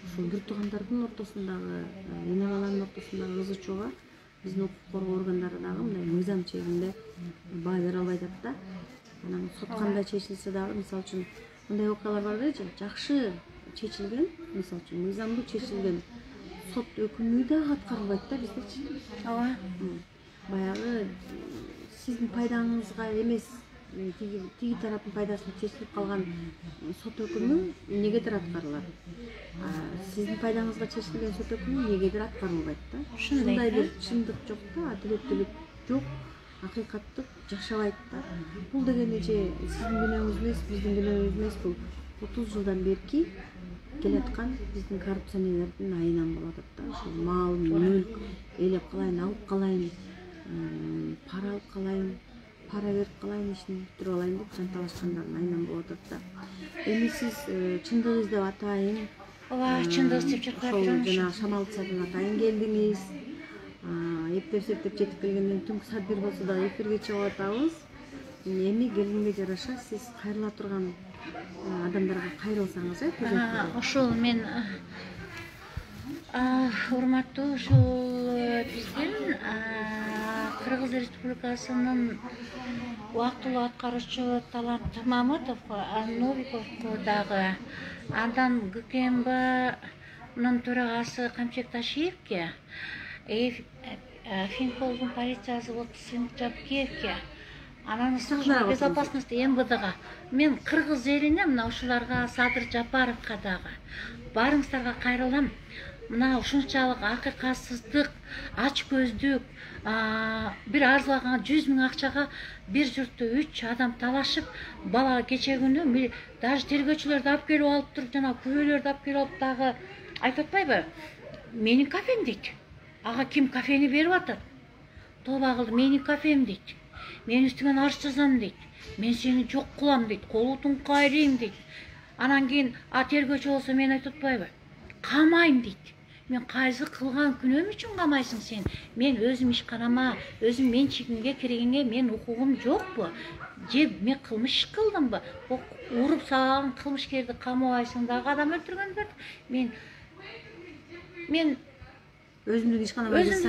ушул бир туугандардын ортосундагы, эне баланын ортосундагы кызы чууга биздин укук коргоо органдары дагы мындай мыйзам чегинде баа бере албайт да. Анан сот кандай чечилсе дагы, мисалы үчүн мындай окуялар бар дечи, жакшы чечилген, мисалы үчүн мыйзамдуу чечилген сот өкүмү дагы аткарылбайт да биздечи. Ооба. Баягы сиздин пайдаңызга эмес, тиги тараптын пайдасына чечилип калган сот өкүмү негедир аткарылат. Сиздин пайдаңызга чечилген сот өкүмү негедир аткарылбайт да. Ушундай бир чындык жок да, адилеттүүлүк жок, акыйкаттык жашабайт да. Бул деген эже сиздин күнөөңүз эмес, биздин күнөөбүз эмес, бул 30 жылдан берки келаткан биздин коррупционерлердин айынан болуп атат да. Ошол мал, мүлк ээлеп калайын, алып калайын, пара алып калайын, пара берип калайын, ишин бүтүрүп алайын деп жанталашкандардын айынан болуп атат да. Эми сиз чындык издеп атайын, Ооба, чындык издеп чыркап жүрөм. Жана Шамалчыдан атайын келдиңиз. Эптеп жетип келгенден түнкү саат 1 болсо да эфирге чыгып атабыз. Эми келгенге жараша сиз кайрыла турган адамдарга кайрылсаңыз, Ошол мен урматтуу ушул биздин Кыргыз Республикасынын убактылуу аткаруучу Талант Мамытов, Новиковго дагы, андан ГКМБнын төрагасы Камчек Ташиевке, Финполдун полициясы Сыймык Жапкиевке, анан служба безопасности МВДга, мен кыргыз элине мына ушуларга, Садыр Жапаровго дагы барыңыздарга кайрылам. Мына ушунчалык акыйкатсыздык, ач көздүк, бир арзылаган 100 000 акчага бир журтту 3 адам талашып, бала кече күнү даже тергөөчүлөрдү алып келип алыптыр, жана күбөлөрдү алып келип алып дагы айтып атпайбы? Менин кафем дейт. Ага ким кафени берип атат? Тооба кылды, менин кафем дейт. Мен үстүңөн арыз жазам дейт. Мен сени жок кылам дейт. Колутуң кайрыйм дейт. Анан кийин тергөөчү болсо мен айтып атпайбы? Камайм дейт. Мен кайсы кылган күнөөм үчүн камайсың сен? Мен өзүм ишканама, өзүм менчигимге киргенге мен укугум жокпу? Же мен кылмыш кылдымбы? Уруп салган кылмышкерди камабайсың дагы, адам өлтүргөндөрдү. Мен өзүмдүн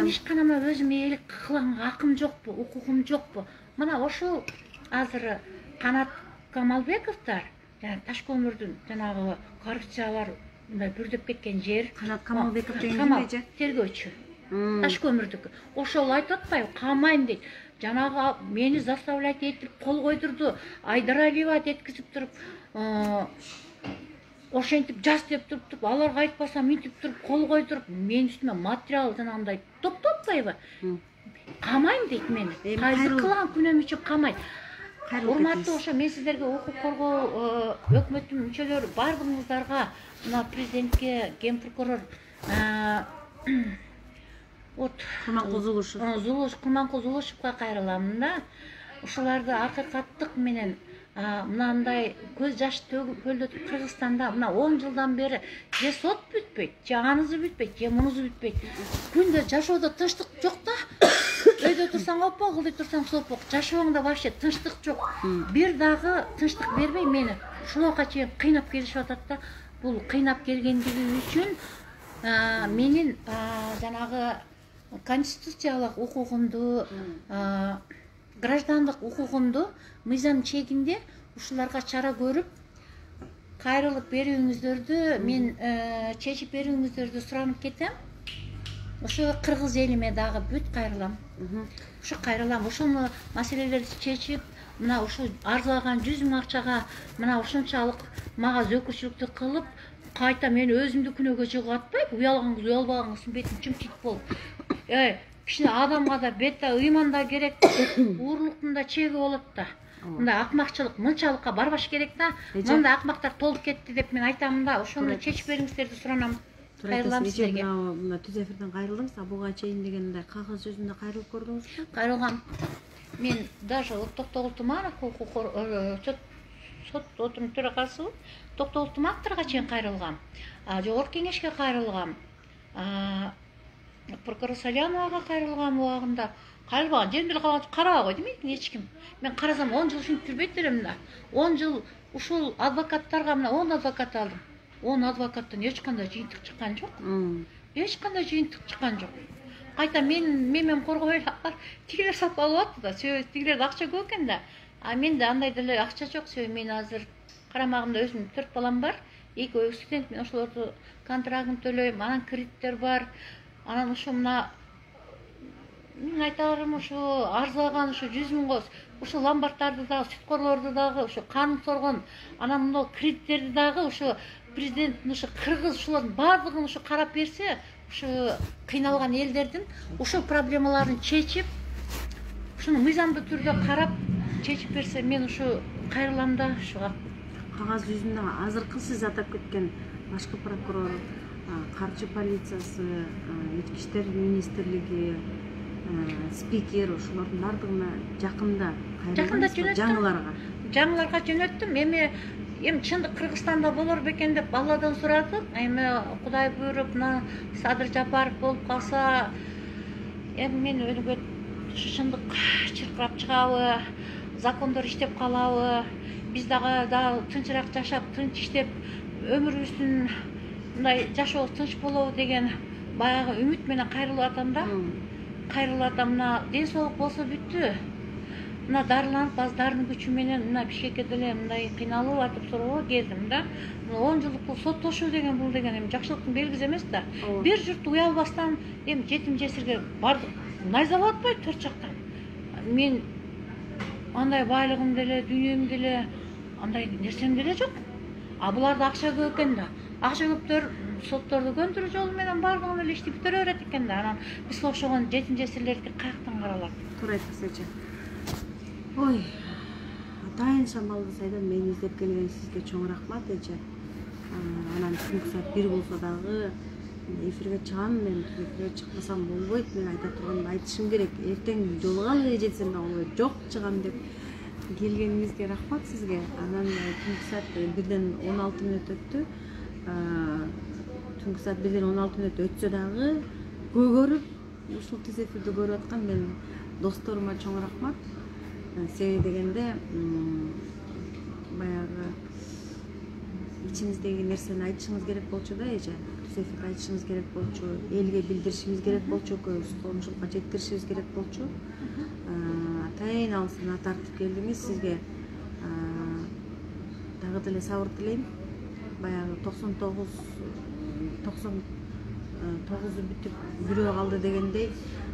ишканама өзүм ээлик кылганга акым жокпу, укугум жокпу? Мына ошол азыр Канат Камалбековдор, жана Ташкөмүрдүн жанагы коррупциялар мындай бүрдөп кеткен жер. Канат Камалбеков деген кимде? Тергөөчү. Ташкөмүрдүкү. Ошол айтып атпайбы? Камайм дейт. Жанагы мени заставлять этип кол койдурду. Айдар Алиева эткизип туруп, ошентип жаз деп туруп, аларга айтпасам мынтип туруп кол койдуруп, менин үстүмө материал жанагындай топтотпайбы? Камайм дейт мени. Кайсы кылган күнөөм үчүн камайт. Урматтуу ошо мен сиздерге укук коргоо өкмөттүн мүчөлөрү бардыгыңыздарга, мына президентке, ген прокурор Курманкул Зулушевго кайрыламын да. Ушуларды акыйкаттык менен мынандай көз жаш көлдөтүп Кыргызстанда мына 10 жылдан бери же сот бүтпөйт, же анысы бүтпөйт, же мунусу бүтпөйт. Күндө жашоодо тынчтык жок да. Өйдө турсаң оппо, кылдый турсаң соппо. Жашооңдо вообще тынчтык жок. Бир дагы тынчтык бербей мени ушуларга чейин кыйнап келишип атат да. Бул кыйнап келгендиги үчүн менин жанагы конституциялык укугумду, граждандык укугумду мыйзам чегинде ушуларга чара көрүп, кайрылып берүүңүздөрдү, мен чечип берүүңүздөрдү суранып кетем. ошо кыргыз элиме дагы бүт кайрылам. Ушу кайрылам, ошону маселелерди чечип, мына ушул арзылаган 100 000 акчага мына ушунчалык мага зөкүрчүлүктү кылып, кайта мени өзүмдү күнөөгө жыгып атпайбы, уялган уялбаганыңыздын бетин чымчыйт болуп. Кичине адамга да бет да ыйман да керек, уурлуктун да чеги болот да. Мындай акмакчылык, мынчалыкка барбаш керек да. Мындай акмактар толуп кетти деп мен айтамын да, ошону чечип бериңиздерди суранам. Кайрылам силерге. Мына түз эфирден кайрылдыңыз, буга чейин дегенде кагаз жүзүндө кайрылып көрдүңүзбү? Кайрылгам. Мен даже Токтогул Туманов сот отурум төрагасы Токтогул Тумановго чейин кайрылгам. Жогорку кеңешке кайрылгам. Прокурор Саляновага кайрылгам убагында. Кайрылбаган жерим деле калган, карабай койду дейм эч ким. Мен карасам 10 жыл ушинтип жүрбөйт элем да. 10 жыл ушул адвокаттарга мына 10 адвокат алдым. 10 адвокаттан эч кандай жыйынтык чыккан жок. Эч кандай жыйынтык чыккан жок. Кайта менен коргой эле тигилер сатып алып атты да. Тигилерде акча көп экен да. Менде андай деле акча жок. Мен азыр карамагымда өзүмдүн 4 балам бар. 2 студент, мен ошолорду контрагын төлөйм, анан кредиттер бар. Анан ошо мына мен айтарым, ошо арзылаган ошо 100 000 ошо ломбарддарды дагы, сүткөрлөрдү дагы, ошо канун соргон, анан мына кредиттерди дагы ошо президенттин ошо кыргыз ушулардын баардыгын ошо карап берсе, ошо кыйналган элдердин ошол проблемаларын чечип, ушуну мыйзамдуу түрдө карап чечип берсе, мен ошо кайрылам да ушуга. Кагаз жүзүндө азыркы сиз атап кеткен башкы прокурор, каржы полициясы, ички иштер министрлиги, спикер, ошолордун баардыгына жакында кайрылдыңызбы? Жаңыларга жөнөттүм. Эми чындык Кыргызстанда болор бекен деп Алладан сурадык. Эми Кудай буйруп, мына Садыр Жапаров болуп калса, эми мен өнүгөт чындык чыркырап чыгабы, закондор иштеп калабы, биз дагы тынчыраак жашап, тынч иштеп, өмүрүбүздүн мындай жашообуз тынч болобу деген баягы үмүт менен кайрылып атам да. Кайрылып атам, мына ден соолук болсо бүттү. Мына дарыланып, бааз дарынын күчү менен мына Бишкекке деле мындай кыйналып атып суроо келдим да. 10 жылдык бул соттошуу деген бул деген эми жакшылыктын белгиси эмес да. Бир журт уялбастан эми жетим жесирге бардык найзалап атпайбы 4 жактан. Мен андай байлыгым деле, дүйнөм деле, андай нерсем деле жок. Буларда акча көп экен да. Акча көптөр сотторду көндүрүү жолу менен бардыгын эле иштеп бүтөрө берет экен да. Анан бизге окшогон жетим жесирлерди каяктан каралат? Туура айттыңыз эже. Ой, атайын шамалды сайдан мени издеп келген сизге чоң рахмат эже. Анан түнкү саат 1 болсо дагы эфирге чыгам, мен эфирге чыкпасам болбойт, мен айта турганымды айтышым керек. Эртең жолугалы жетсем да болбойт, жок чыгам деп келгениңизге рахмат сизге. Анан түнкү саат 1-ден 16 мүнөт өттү. Түнкү саат 1-ден 16 мүнөт өтсө дагы көгөрүп ушул түз эфирди көрүп аткан мен досторума чоң рахмат. Себеби дегенде баягы ичиңиздеги нерсени айтышыңыз керек болчу да эже. Түз эфирде айтышыңыз керек болчу, элге билдиришибиз керек болчу, көз коомчулукка жеткиришибиз керек болчу. Атайын алысына тартып келдиңиз, сизге дагы деле сабыр тилейм. Баягы 99 бүтүп бирөө калды дегендей,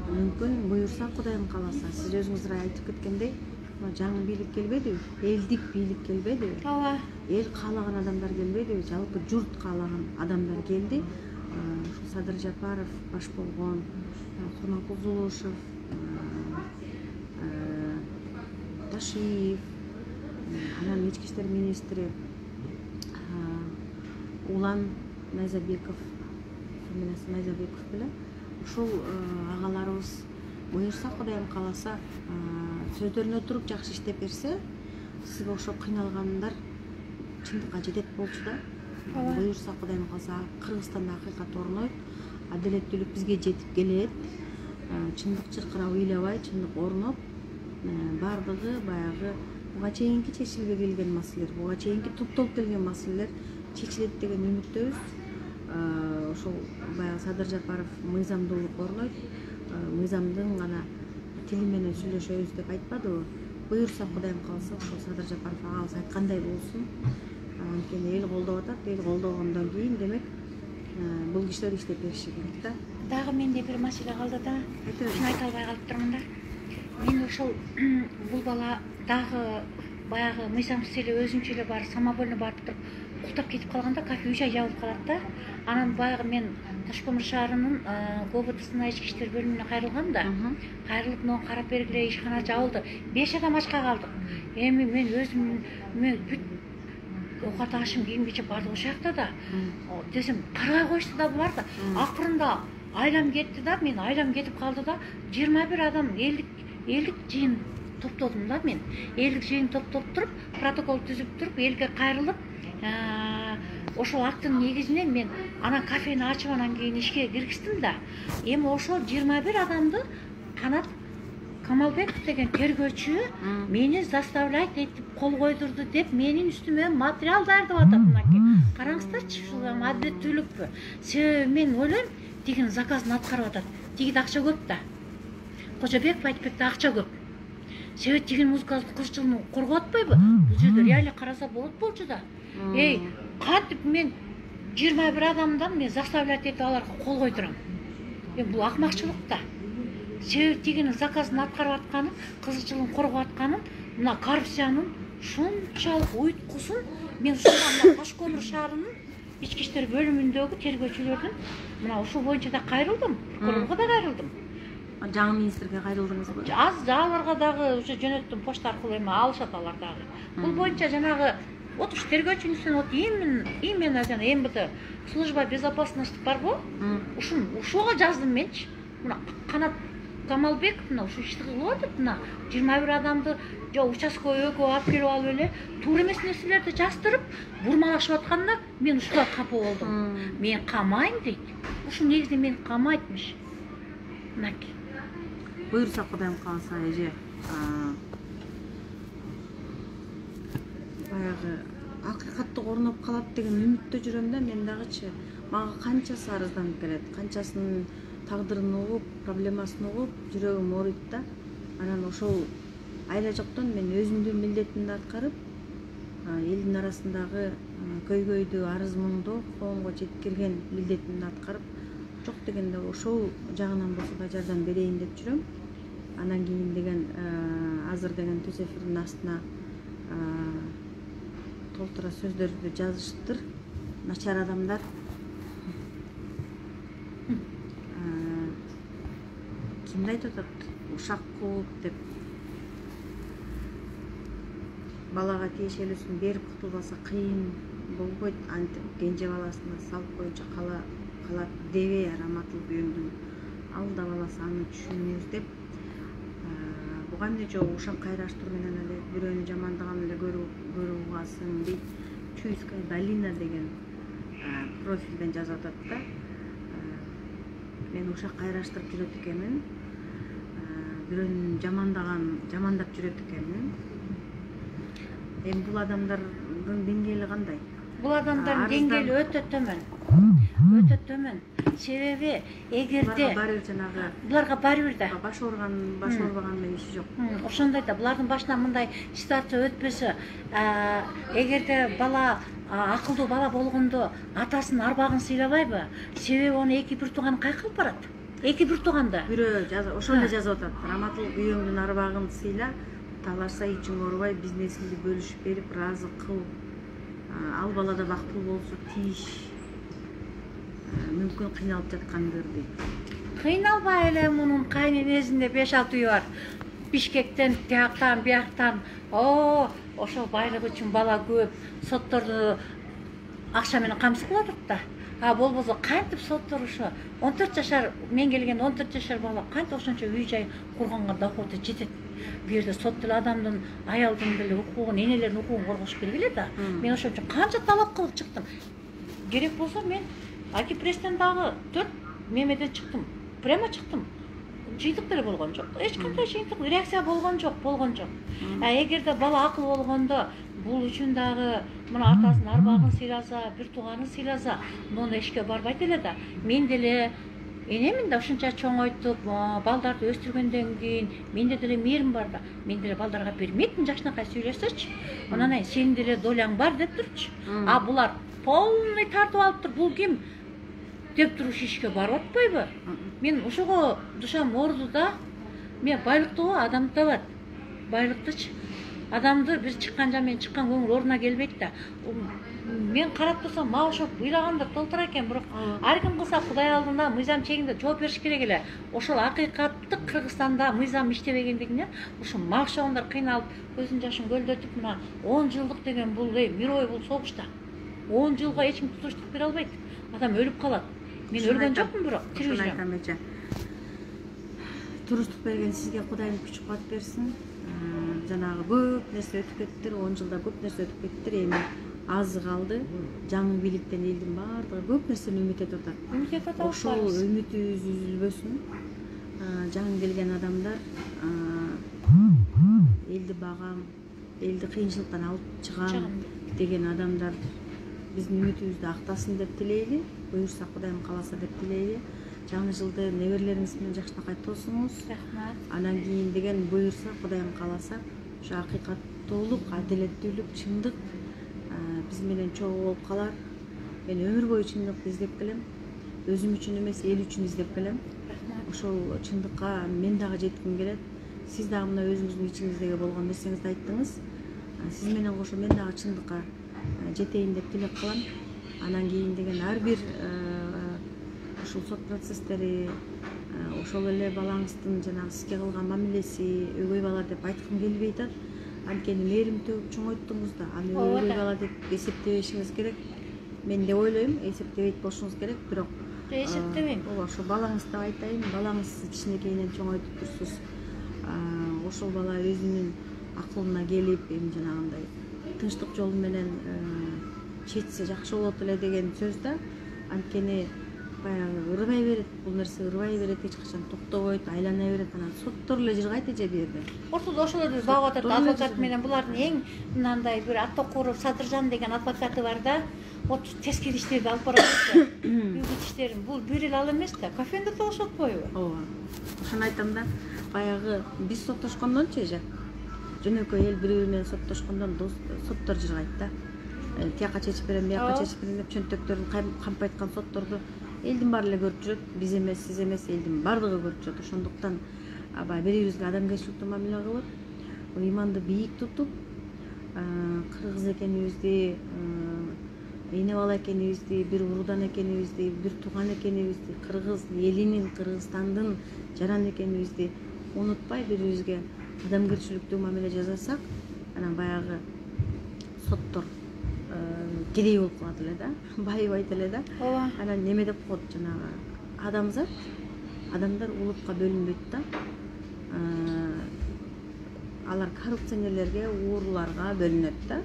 мүмкүн буюрса Кудайдын кааласа, сиз өзүңүз айтып кеткендей, жаңы бийлик келбедиби? Элдик бийлик келбедиби? Ооба. Эл каалаган адамдар келбедиби? Жалпы журт каалаган адамдар келди. Ушул Садыр Жапаров баш болгон, Курманкул Зулушев, Ташиев, анан ички иштер министри Улан Найзабеков, фамилиясы Найзабеков беле. Ушул агаларыбыз буюрса Кудайым кааласа сөздөрүнө туруп жакшы иштеп берсе, сизге ошо кыйналгандар чындыкка жетет болчу да. Буюрса Кудайым кааласа Кыргызстанда акыйкат орнойт, адилеттүүлүк бизге жетип келет. Чындык чыркырап ыйлабай, чындык орноп, бардыгы баягы буга чейинки чечилбей келген маселелер, буга чейинки тупталып келген маселелер чечилет деген үмүттөбүз. Ошол баягы Садыр Жапаров мыйзамдуулук орнойт, мыйзамдын гана тили менен сүйлөшөбүз деп айтпадыбы? Буюрса Кудайым кааласа ошол Садыр Жапаров агабыз айткандай болсун. Анткени эл колдоп атат, эл колдогондон кийин демек бул болгон кишилер иштеп бериши керек да. Дагы менде бир маселе калды да. Шуну айта албай калып турмун да. Мен ошол бул бала дагы баягы мыйзамсыз эле өзүнчө эле бар самовольно барып туруп уктап кетип калганда кафе үй-жай жабылып калат да. Анан баягы мен Таш көмүр шаарынын ГОБТсына ички иштер бөлүмүнө кайрылгам да. Кайрылып мына карап бергиле ишкана жабылды. 5 адам ачка калдык. Эми мен өзүм бүт оокат ашым кийим-кече бардыгы ошол жакта да. Десем карабай коюшту да булар да. Акырында айлам кетти да, мен айлам кетип калды да. 21 адам элдик жыйын топтодум да мен. Элдик жыйын топтоп туруп, протокол түзүп туруп, элге кайрылып, ошол актын негизинен мен анан кафени ачып анан кийин ишке киргиздим да. Эми ошол 21 адамды Канат Камалбеков деген тергөөчү мени заставлять этип кол койдурду деп менин үстүмө материал даярдап атат мынакей. Караңыздарчы, ушул адилеттүүлүкпү. Себеби мен ойлойм, тигинин заказын аткарып атат. Тигиде акча көп да. Кожобеков Айтбекте акча көп. Себеби тигин музыкалык кызчылыгын коргоп атпайбы? Бул жерде реально караса болот болчу да. Кантип мен 21 адамдан мен заставлять этип аларга кол койдурам. Бул акмакчылык да. Себеби тигинин заказын аткарып атканын, кызчылыгын коргоп атканын, мына коррупциянын шунчалык уйткусун мен ушунда Таш көмүр шаарынын ички иштер бөлүмүндөгү тергөөчүлөрдүн мына ушул боюнча да кайрылдым, прокурорго да кайрылдым. Жаңы министрге кайрылдыңызбы? Аларга дагы уже жөнөттүм почта аркылуу, эми алышат алар дагы. Бул боюнча жанагы вот уж тергөөчүнүн вот именно жана МВД служба безопасности барбы? Ушуга жаздым менчи. Мына Канат Камалбеков мына ушу ишти кылып атат, мына 21 адамды участковый өкүп алып келип алып эле туура эмес нерселерди жаздырып бурмалашып атканына мен ушуга капа болдум. Мен камайм дейт. Ушу негизинен мени камайтмыш. Мынакей. Буюрса Кудайым кааласа эже, баягы акыйкаттык орноп калат деген үмүттө жүрөм да. Мен дагычы мага канчасы арызданып келет, канчасынын тагдырын угуп, проблемасын угуп, жүрөгүм ооруйт да. Анан ошол айла жоктон мен өзүмдүн милдетимди аткарып, элдин арасындагы көйгөйдү, арыз муңду коомго жеткирген милдетимди аткарып, жок дегенде ошол жагынан болсо да жардам берейин деп жүрөм. Анан кийин деген азыр деген түз эфирдин астына толтура сөздөрдү жазышыптыр. Начар адамдар кимди айтып атат? Ушак кууп деп балага тиешелүүсүн берип кутулбаса кыйын болбойт. Антип кенже баласына салт боюнча калат дебей Раматыл күйөөңдүн алда баласы аны түшүнүңүз деп. Буга эмне жок ушак кайраштыруу менен эле бирөөнү жамандаган эле көрүп угасың дейт. Чуйская долина деген профилден жазып атат да. Мен ушак кайраштырып жүрөт экенмин. Бирөөнү жамандап жүрөт экенмин. Эми бул адамдардын деңгээли кандай? Бул адамдардын деңгээли өтө төмөн. Өтө төмөн. Себеби эгерде буларга баары бир да. Баш оорубаган менен иши жок. Ошондой да булардын башынан мындай ситуация өтпөсө, эгерде бала акылдуу бала болгондо атасынын арбагын сыйлабайбы? Себеби onu эки бир тууган кайкылып барат. Эки бир тууганда. Бирөө ошол эле жазып атат. Раматыл күйөөңдүн арбагын сыйла, талашса ичиң оорубай, бизнесинди бөлүшүп берип, ыраазы кыл. Ал бала да бактылуу болсо тийиш. Мүмкүн кыйналып жаткандыр дейт. Кыйналбай эле мунун кайненесинде 5-6 үй бар. Бишкектен, тияктан, бияктан, ошол байлык үчүн бала көп, сотторду акча менен камсыз кылып атат да. Болбосо кантип соттор ошо 14 жашар, мен келген 14 жашар бала кантип ошончо үй-жай курганга доходу жетет? Бу жерде сот деле адамдын, аялдын деле укугун, энелердин укугун коргош керек эле да. Мен ошон үчүн канча талап кылып чыктым. Керек болсо мен Акипресстен дагы 4 мемеден чыктым. Прямо чыктым. Жыйдык деле болгон жок. Эч кандай жыйынтык реакция болгон жок. Эгерде бала акыл болгондо бул үчүн дагы мына атасынын арбагын сыйласа, бир тууганын сыйласа, муну эшикке барбайт эле да. Мен деле энемин да ушунча чоңойтуп, балдарды өстүргөндөн кийин менде деле мээрим бар да. Мен деле балдарга бермекмин жакшынакай сүйлөсөчү. Анан сенин деле доляң бар деп турчу. Булар полный тартып алыптыр. Бул ким? деп туруш ишке барып атпайбы? Мен ошого душам орду да, мен байлыкты го адам табат. Байлыктычы адамды бир чыккан мен чыккан көңүл ордуна келбейт да. Мен карап турсам, мага ошо ыйлагандар толтура экен, бирок ар ким кылса Кудай алдында мыйзам чегинде жооп бериш керек эле. Ошол акыйкаттык Кыргызстанда мыйзам иштебегендигине ушул макшагындар кыйналып, көзүнүн жашын көлдөтүп, мына 10 жылдык деген бул мировой бул согушта. 10 жылга эч ким тутуштук бере албайт. Адам өлүп калат. Мен өлгөн жокмун, бирок тирүү жүрөм. Туруштук берген сизге Кудайым күч кубат берсин. Жанагы көп нерсе өтүп кеттир, 10 жылда көп нерсе өтүп кеттир, эми азы калды. Жаңы бийликтен элдин баардыгы көп нерсени үмүт этип атат. Үмүт этип атат. Ошол үмүтүбүз үзүлбөсүн. Жаңы келген адамдар элди багам, элди кыйынчылыктан алып чыгам деген адамдар биздин үмүтүбүздү актасын деп тилейли. Буюрса Кудайым кааласа деп тилейли. Жаңы жылды неберелериңиз менен жакшынакай тосуңуз. Рахмат. Анан кийин деген буюрса Кудайым кааласа ушу акыйкаттуулук, адилеттүүлүк, чындык биз менен чогуу болуп калар. Мен өмүр бою чындыкты издеп келем. Өзүм үчүн эмес, эл үчүн издеп келем. Ошол чындыкка мен дагы жетким келет. Сиз дагы мына өзүңүздүн ичиңиздеги болгон нерсеңизди айттыңыз. Сиз менен кошо мен дагы чындыкка жетейин деп тилек кылам. Анан кийин деген ар бир ушул сот процесстери, ошол эле балаңыздын жанагы сизге кылган мамилеси, өгөй бала деп айткым келбей атат. Анткени мээрим төгүп чоңойттуңуз да, аны өгөй бала деп эсептебешиңиз керек. Мен деп ойлойм, эсептебейт болушуңуз керек, бирок эсептебейм. ооба, ошо балаңызды айтайын, балаңыз кичинекейинен чоңойтуп турсуз. Ошол бала өзүнүн акылына келип, эми жанагындай тынчтык жолу менен четсе жакшы болот эле деген сөз да. Анткени баягы ырбай берет, бул нерсе ырбай берет, эч качан токтобойт, айлана берет, анан соттор эле жыргайт эже бу жерде. Ортодо ошолорду багып атат, адвокат менен булардын эң мынандай бир Аттокуров Садыржан деген адвокаты бар да. Вот тескери иштерди алып барат. Бүгүн иштерин бул бир эле ал эмес да, кафенде талашып атпайбы? Ооба. Ошону айтам да, баягы биз соттошкондончу эже. Жөнөкөй эл бири-бири менен соттошкондон соттор жыргайт да. Тияка чечип берем, бияка чечип берем деп чөнтөктөрүн кампай аткан сотторду элдин баары эле көрүп жүрөт. Биз эмес, сиз эмес, элдин баардыгы көрүп жүрөт. Ошондуктан баягы бири-бирибизге адамгерчиликтүү мамиле кылып, ыйманды бийик тутуп, кыргыз экенибизди, эне бала экенибизди, бир уруудан экенибизди, бир тууган экенибизди, кыргыз элинин, Кыргызстандын жаран экенибизди унутпай бири-бирибизге адамгерчиликтүү мамиле жасасак, анан баягы соттор кедей болуп калат эле да, байыбайт эле да. Ооба. Анан неме деп коет жанагы адамзат, адамдар улутка бөлүнбөйт да. Алар коррупционерлерге, ууруларга бөлүнөт да.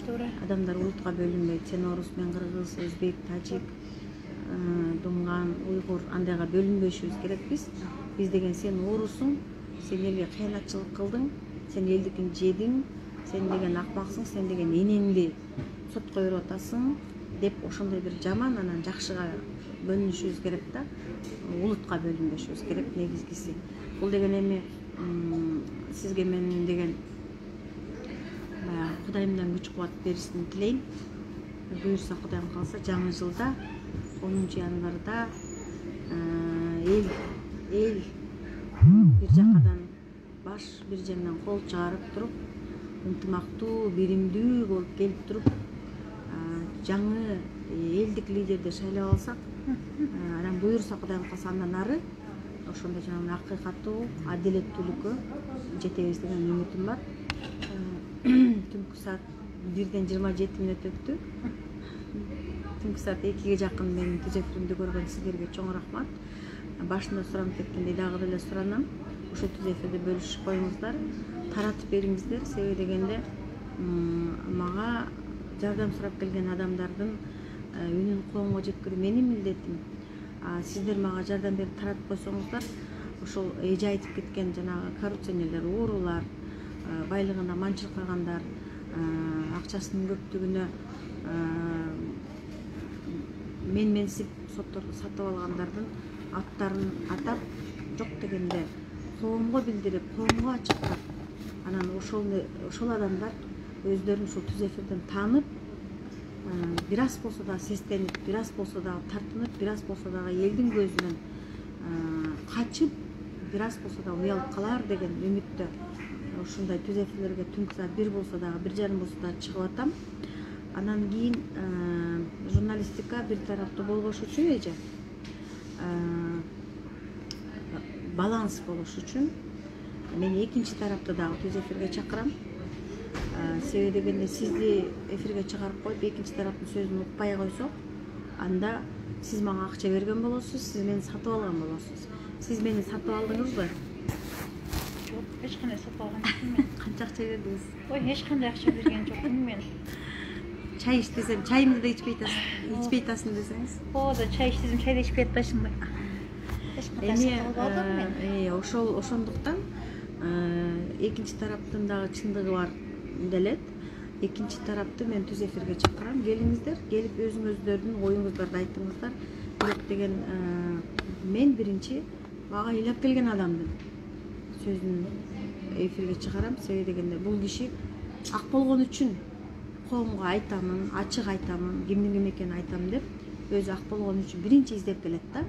Туура. Адамдар улутка бөлүнбөйт. Сен орус, мен кыргыз, өзбек, тажик, дунган, уйгур андайга бөлүнбөшүбүз керек биз. Биз деген сен орусуң, сен элге кыянатчылык кылдың, сен элдикин жедиң, сен деген акмаксың, сен деген энеңди сотко берип атасың деп ошондой бир жаман анан жакшыга бөлүнүшүбүз керек да. Улутка бөлүнбөшүбүз керек негизгиси. Бул деген эми сизге мен деген Кудайымдан күч кубат беришин тилейм. Буюрса Кудайым калса жаңы жылда 10 январда эл бир жакадан баш, бир жагынан кол чыгарып туруп, ынтымактуу, биримдүү болуп келип туруп, жаңы элдик лидерди шайлап алсак, анан буюрса Кудайым калса андан ары ошондой жанагы акыйкаттуу, адилеттүүлүккө жетебиз деген үмүтүм бар. Түнкү саат 1:27 өттү. Түнкү саат 2-ге жакын менин түз эфиримди көргөн сиздерге чоң рахмат. Башында суранып кеткендей дагы деле суранам. Ошо түз эфирди бөлүшүп коюңуздар, таратып бериңиздер. Себеби дегенде мага жардам сурап келген адамдардын үнүн коомго жеткирүү менин милдетим. Сиздер мага жардам берип таратып койсоңуздар, ошол эже айтып кеткен жанагы коррупционерлер, уурулар, байлыгына манчылык кылгандар, акчасынын көптүгүнө менсип сотторду сатып алгандардын аттарын атап, жок дегенде коомго билдирип, коомго ачыктап, анан ошол адамдар өздөрүн ушул түз эфирден таанып, бир аз болсо да сестенип, бир аз болсо да тартынып, бир аз болсо да элдин көзүнөн качып, бир аз болсо да уялып калар деген үмүттө ушундай түз эфирлерге түнкү саат 1 болсо дагы 1:30 болсо да чыгып атам. Анан кийин журналистика бир тараптуу болгош үчүн эже баланс болуш үчүн мен экинчи тарапты дагы түз эфирге чакырам. Себеби дегенде сизди эфирге чыгарып коюп экинчи тараптын сөзүн укпай койсок, анда сиз мага акча берген болосуз, сиз мени сатып алган болосуз. Сиз мени сатып алдыңызбы? Жок, эч кандай сатып алган жокмун мен. Канча акча бердиңиз? Ой, эч кандай акча берген жокмун мен. Чай ич десем, чайымды да ичпей атасың десеңиз. Оода чай ич десем, чайды ичпей атпайсыңбы? Эч кандай сатып албадым мен. Ошондуктан экинчи тараптын дагы чындыгы бар делет. Экинчи тарапты мен түз эфирге чакырам. Келиңиздер, келип өзүңүздөрдүн оюңуздарды айтыңыздар. Бирок деген мен биринчи мага ыйлап келген адамдын сөзүн эфирге чыгарам. Себеби дегенде бул киши ак болгон үчүн коомго айтамын, ачык айтамын, кимдин ким экенин айтам деп өзү ак болгон үчүн биринчи издеп келет да.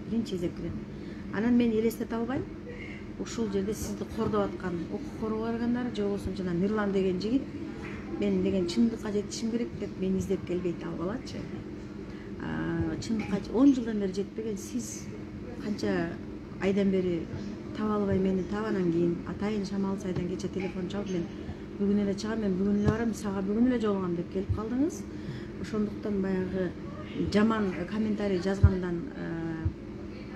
Биринчи издеп келет. Анан мен элестете албайм. Ушул жерде сизди кордоп аткан укук коргоо органдары же болбосо жана Мирлан деген жигит мен деген чындыкка жетишим керек деп мени издеп келбейт ал балачы. Чындыкка 10 жылдан бери жетпеген сиз канча айдан бери таба албай мени таап, анан кийин атайын Шамал Сайдан кече телефон чалып мен бүгүн эле чыгам, мен бүгүн эле барам, сага бүгүн эле жолугам деп келип калдыңыз. Ошондуктан баягы жаман комментарий жазгандан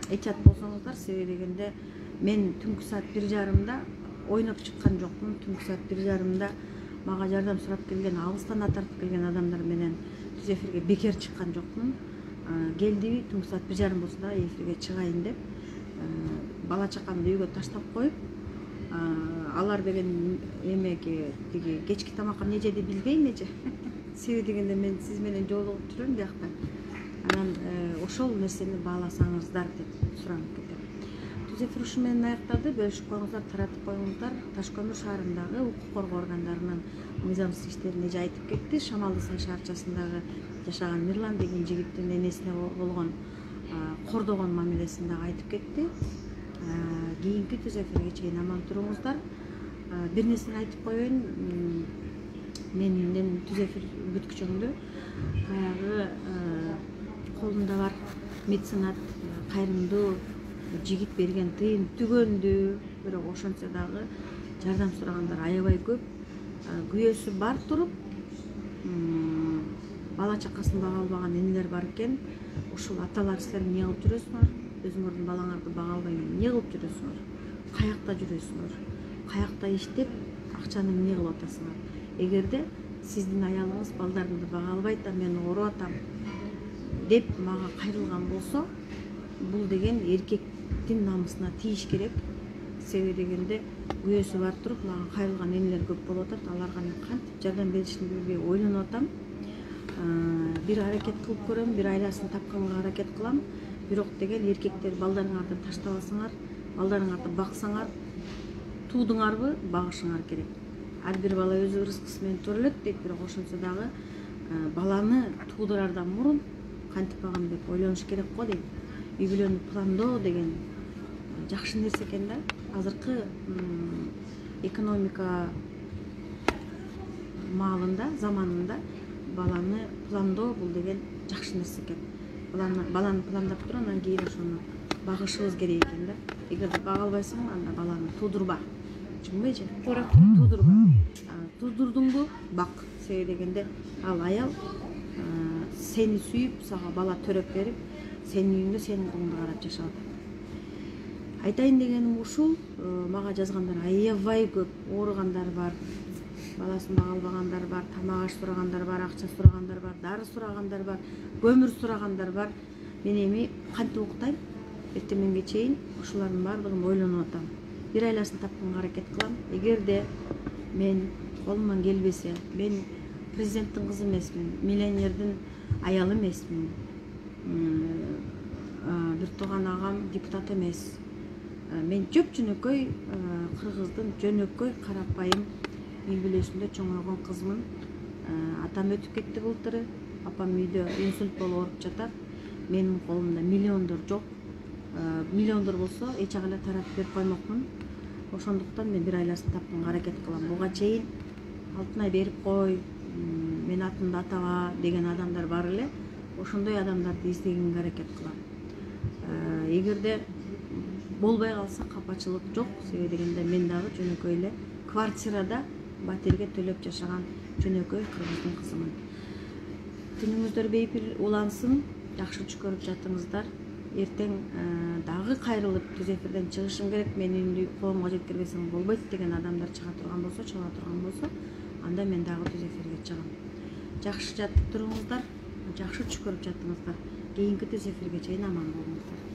этят болсоңуздар. Себеби дегенде мен түнкү саат 1:30 ойноп чыккан жокмун. Түнкү саат 1:30 мага жардам сурап келген, алыстан тартып келген адамдар менен түз эфирге бекер чыккан жокмун. Келдиби түнкү саат 1:30 болсо да эфирге чыгайын деп бала чакамды үйгө таштап коюп, алар деген эмеге тиги кечки тамакка эмне жеди билбейм эже. Себеби дегенде мен сиз менен жолугуп жүрөм биякта. Анан ошол нерсени бааласаңыздар деп суранып кетем. Түз эфир ушу менен аякталды. Бөлүшүп коюңуздар, таратып коюңуздар. Таш көмүр шаарындагы укук коргоо органдарынын мыйзамсыз иштерин эже айтып кетти. Шамалдысай шаарчасындагы жашаган Мирлан деген жигиттин энесине болгон кордогон мамилесин дагы айтып кетти. Кийинки түз эфирге чейин аман туруңуздар. Бир нерсени айтып коеюн. Менин түз эфир бүткүчөмдө баягы колунда бар меценат, кайрымдуу жигит берген тыйын түгөндү, бирок ошентсе дагы жардам сурагандар аябай көп. Күйөөсү бар туруп, бала чакасын бага албаган энелер бар экен. Ушул аталар силер эмне кылып жүрөсүңөр? Өзүңөрдүн балаңарды бага албай эмне кылып жүрөсүңөр? Каякта жүрөсүңөр? Каякта иштеп акчаны эмне кылып атасыңар? Эгерде сиздин аялыңыз балдарымды бага албайт да мен ооруп атам деп мага кайрылган болсо, бул деген эркектин намысына тийиш керек. Себеби дегенде күйөөсү бар туруп мага кайрылган энелер көп болуп атат. Аларга мен кантип жардам беришимди билбей ойлонуп атам. Бир аракет кылып көрөм, бир айласын тапканга аракет кылам. Бирок деген эркектер балдарыңарды таштабасаңар, балдарыңарды баксаңар, туудуңарбы, багышыңар керек. Ар бир бала өз рызкысы менен төрөлөт дейт, бирок ошентсе дагы баланы туудурардан мурун кантип багам деп ойлонуш керек го дейт. Үй бүлөнү пландоо деген жакшы нерсе экен да. Азыркы экономика маалында, заманында баланы пландоо бул деген жакшы нерсе экен. Баланы пландап туруп, анан кийин ошону багышыбыз керек экен да. Эгерде бага албайсың, анда баланы туудурба. Түшүнбөйчү? Туура туудурба. Туудурдуңбу? Бак. Себеби дегенде ал аял сени сүйүп, сага бала төрөп берип, сенин үйүңдө сенин колуңда карап жашап атат. Айтайын дегеним ушул, мага жазгандар аябай көп, ооругандар бар, баласын бага албагандар бар, тамак аш сурагандар бар, акча сурагандар бар, дары сурагандар бар, көмүр сурагандар бар. Мен эми кантип уктайм? Эртеменге чейин ушулардын баардыгын ойлонуп атам. Бир айласын тапканга аракет кылам. Эгерде мен колуман келбесе, мен президенттин кызы эмесмин, миллионердин аялы эмесмин, бир тууган агам депутат эмес. Мен жөп-жөнөкөй кыргыздын жөнөкөй карапайым үй бүлөсүндө чоңойгон кызмын. Атам өтүп кетти былтыры. Апам үйдө инсульт болуп ооруп жатат. Менин колумда миллиондор жок. Миллиондор болсо эч ага эле таратып берип коймокмун. Ошондуктан мен бир айласын тапканга аракет кылам. Буга чейин Алтынай берип кой, мен атымды атаба деген адамдар бар эле. Ошондой адамдарды издегенге аракет кылам. Эгерде болбой калса капачылык жок. Себеби дегенде мен дагы жөнөкөй эле квартирада батирге төлөп жашаган жөнөкөй кыргыздын кызымын. Түнүңүздөр бейпир улансын, жакшы түш көрүп жатыңыздар. Эртең дагы кайрылып түз эфирден чыгышым керек, менин үйүмдү коомго жеткирбесем болбойт деген адамдар чыга турган болсо, анда мен дагы түз эфирге чыгам. Жакшы жатып туруңуздар, жакшы түш көрүп жатыңыздар. Кийинки түз эфирге чейин аман болуңуздар.